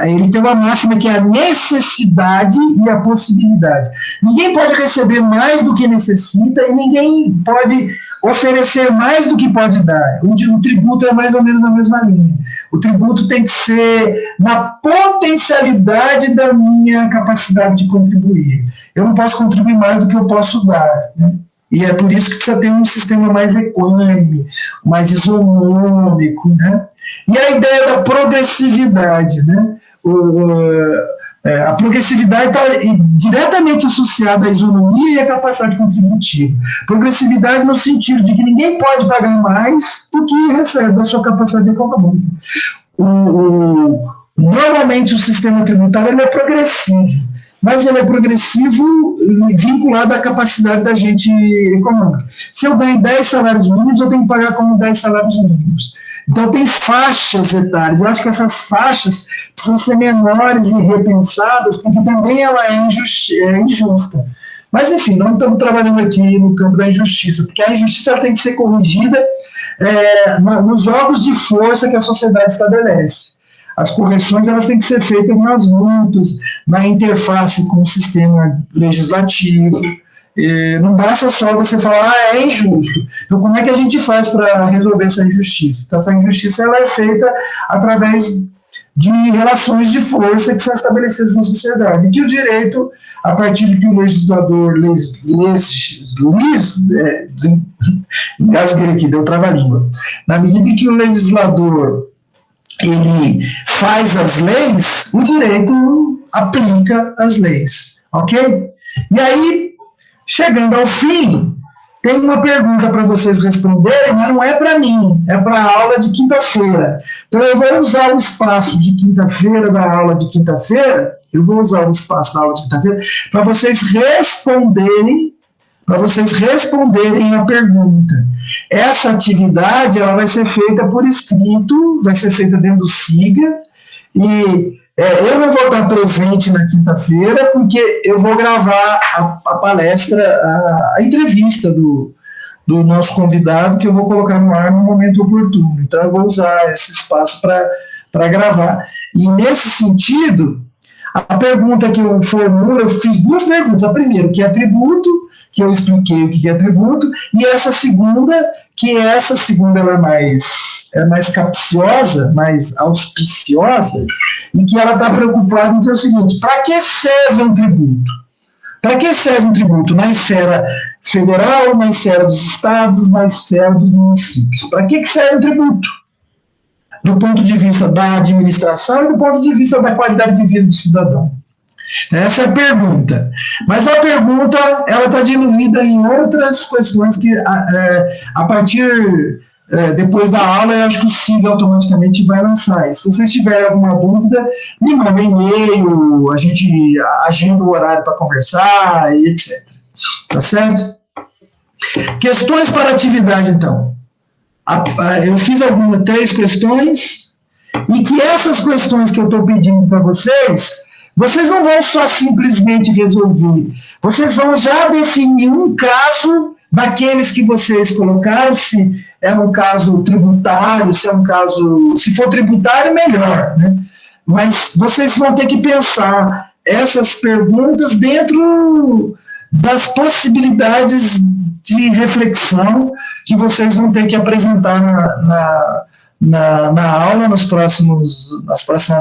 A: ele tem uma máxima que é a necessidade e a possibilidade. Ninguém pode receber mais do que necessita e ninguém pode oferecer mais do que pode dar. O tributo é mais ou menos na mesma linha. O tributo tem que ser na potencialidade da minha capacidade de contribuir. Eu não posso contribuir mais do que eu posso dar, né? E é por isso que precisa ter um sistema mais equânime, mais isonômico, né? E a ideia da progressividade, né? A progressividade está diretamente associada à isonomia e à capacidade contributiva. Progressividade no sentido de que ninguém pode pagar mais do que recebe da sua capacidade econômica. Normalmente o sistema tributário ele é progressivo, mas ele é progressivo vinculado à capacidade da gente econômica. Se eu ganho 10 salários mínimos, eu tenho que pagar como 10 salários mínimos. Então tem faixas etárias. Eu acho que essas faixas precisam ser menores e repensadas, porque também ela é injusta. Mas enfim, não estamos trabalhando aqui no campo da injustiça, porque a injustiça ela tem que ser corrigida nos jogos de força que a sociedade estabelece. As correções elas têm que ser feitas nas lutas, na interface com o sistema legislativo. Não basta só você falar, é injusto. Então, como é que a gente faz para resolver essa injustiça? Então, essa injustiça ela é feita através de relações de força que são estabelecidas na sociedade. E que o direito, a partir de que o legislador engasguei aqui, deu trava-língua. Na medida em que o legislador ele faz as leis, o direito aplica as leis, ok? E aí, chegando ao fim, tem uma pergunta para vocês responderem, mas não é para mim, é para a aula de quinta-feira. Então eu vou usar o espaço de quinta-feira, da aula de quinta-feira, para vocês responderem a pergunta. Essa atividade ela vai ser feita por escrito, vai ser feita dentro do SIGA, e eu não vou estar presente na quinta-feira, porque eu vou gravar a palestra, a entrevista do nosso convidado, que eu vou colocar no ar no momento oportuno. Então eu vou usar esse espaço para gravar. E nesse sentido, a pergunta que eu formulo, eu fiz 2 perguntas. A primeira, o que é tributo, que eu expliquei o que é tributo, e essa segunda ela é mais capciosa, mais auspiciosa, em que ela está preocupada em dizer o seguinte: para que serve um tributo? Para que serve um tributo? Na esfera federal, na esfera dos estados, na esfera dos municípios. Para que serve um tributo? Do ponto de vista da administração e do ponto de vista da qualidade de vida do cidadão. Essa é a pergunta. Mas a pergunta ela está diluída em outras questões que, a partir, depois da aula, eu acho que o SIGA automaticamente vai lançar. Se vocês tiverem alguma dúvida, me mandem um e-mail, a gente agenda o horário para conversar e etc. Tá certo? Questões para atividade, então. Eu fiz 3 questões e que essas questões que eu estou pedindo para vocês não vão só simplesmente resolver, vocês vão já definir um caso daqueles que vocês colocaram, se é um caso tributário, se é um caso, se for tributário, melhor, né? Mas vocês vão ter que pensar essas perguntas dentro das possibilidades de reflexão que vocês vão ter que apresentar na aula, nas próximas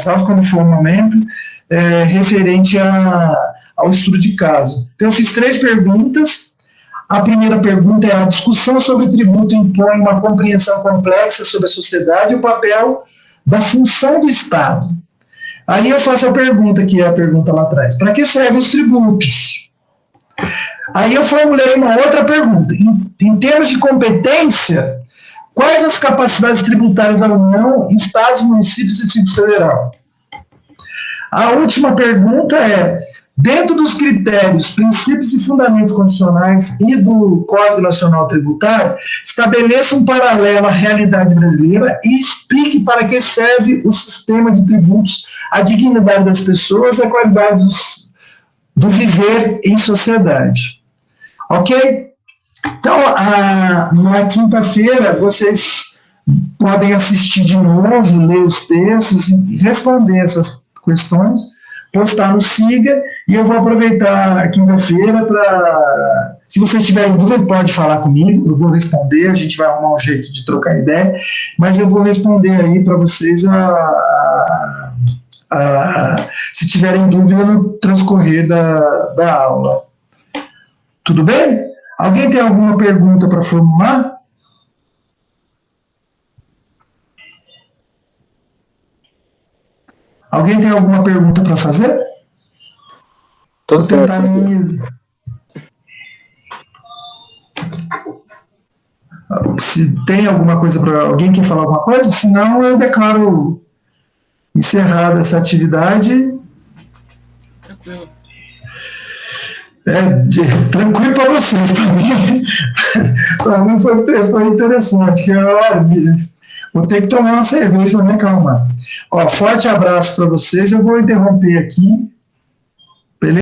A: aulas, quando for o momento, referente ao estudo de caso. Então, eu fiz 3 perguntas. A primeira pergunta é: a discussão sobre tributo impõe uma compreensão complexa sobre a sociedade e o papel da função do Estado. Aí eu faço a pergunta, que é a pergunta lá atrás: para que servem os tributos? Aí eu formulei uma outra pergunta: em termos de competência, quais as capacidades tributárias da União, Estados, municípios e Distrito Federal? A última pergunta é: dentro dos critérios, princípios e fundamentos constitucionais e do Código Nacional Tributário, estabeleça um paralelo à realidade brasileira e explique para que serve o sistema de tributos, a dignidade das pessoas e a qualidade do viver em sociedade. Ok? Então, na quinta-feira, vocês podem assistir de novo, ler os textos e responder essas questões, postar no Siga, e eu vou aproveitar a quinta-feira para, se vocês tiverem dúvida, pode falar comigo, eu vou responder, a gente vai arrumar um jeito de trocar ideia, mas eu vou responder aí para vocês se tiverem dúvida no transcorrer da aula. Tudo bem? Alguém tem alguma pergunta para formular? Alguém tem alguma pergunta para fazer?
E: Tô
A: Vou tentar
E: certo.
A: minimizar. Se tem alguma coisa para... Alguém quer falar alguma coisa? Se não, eu declaro encerrada essa atividade.
C: Tranquilo.
A: Tranquilo para vocês. Para mim foi interessante. Vou ter que tomar uma cerveja para me acalmar. Forte abraço para vocês. Eu vou interromper aqui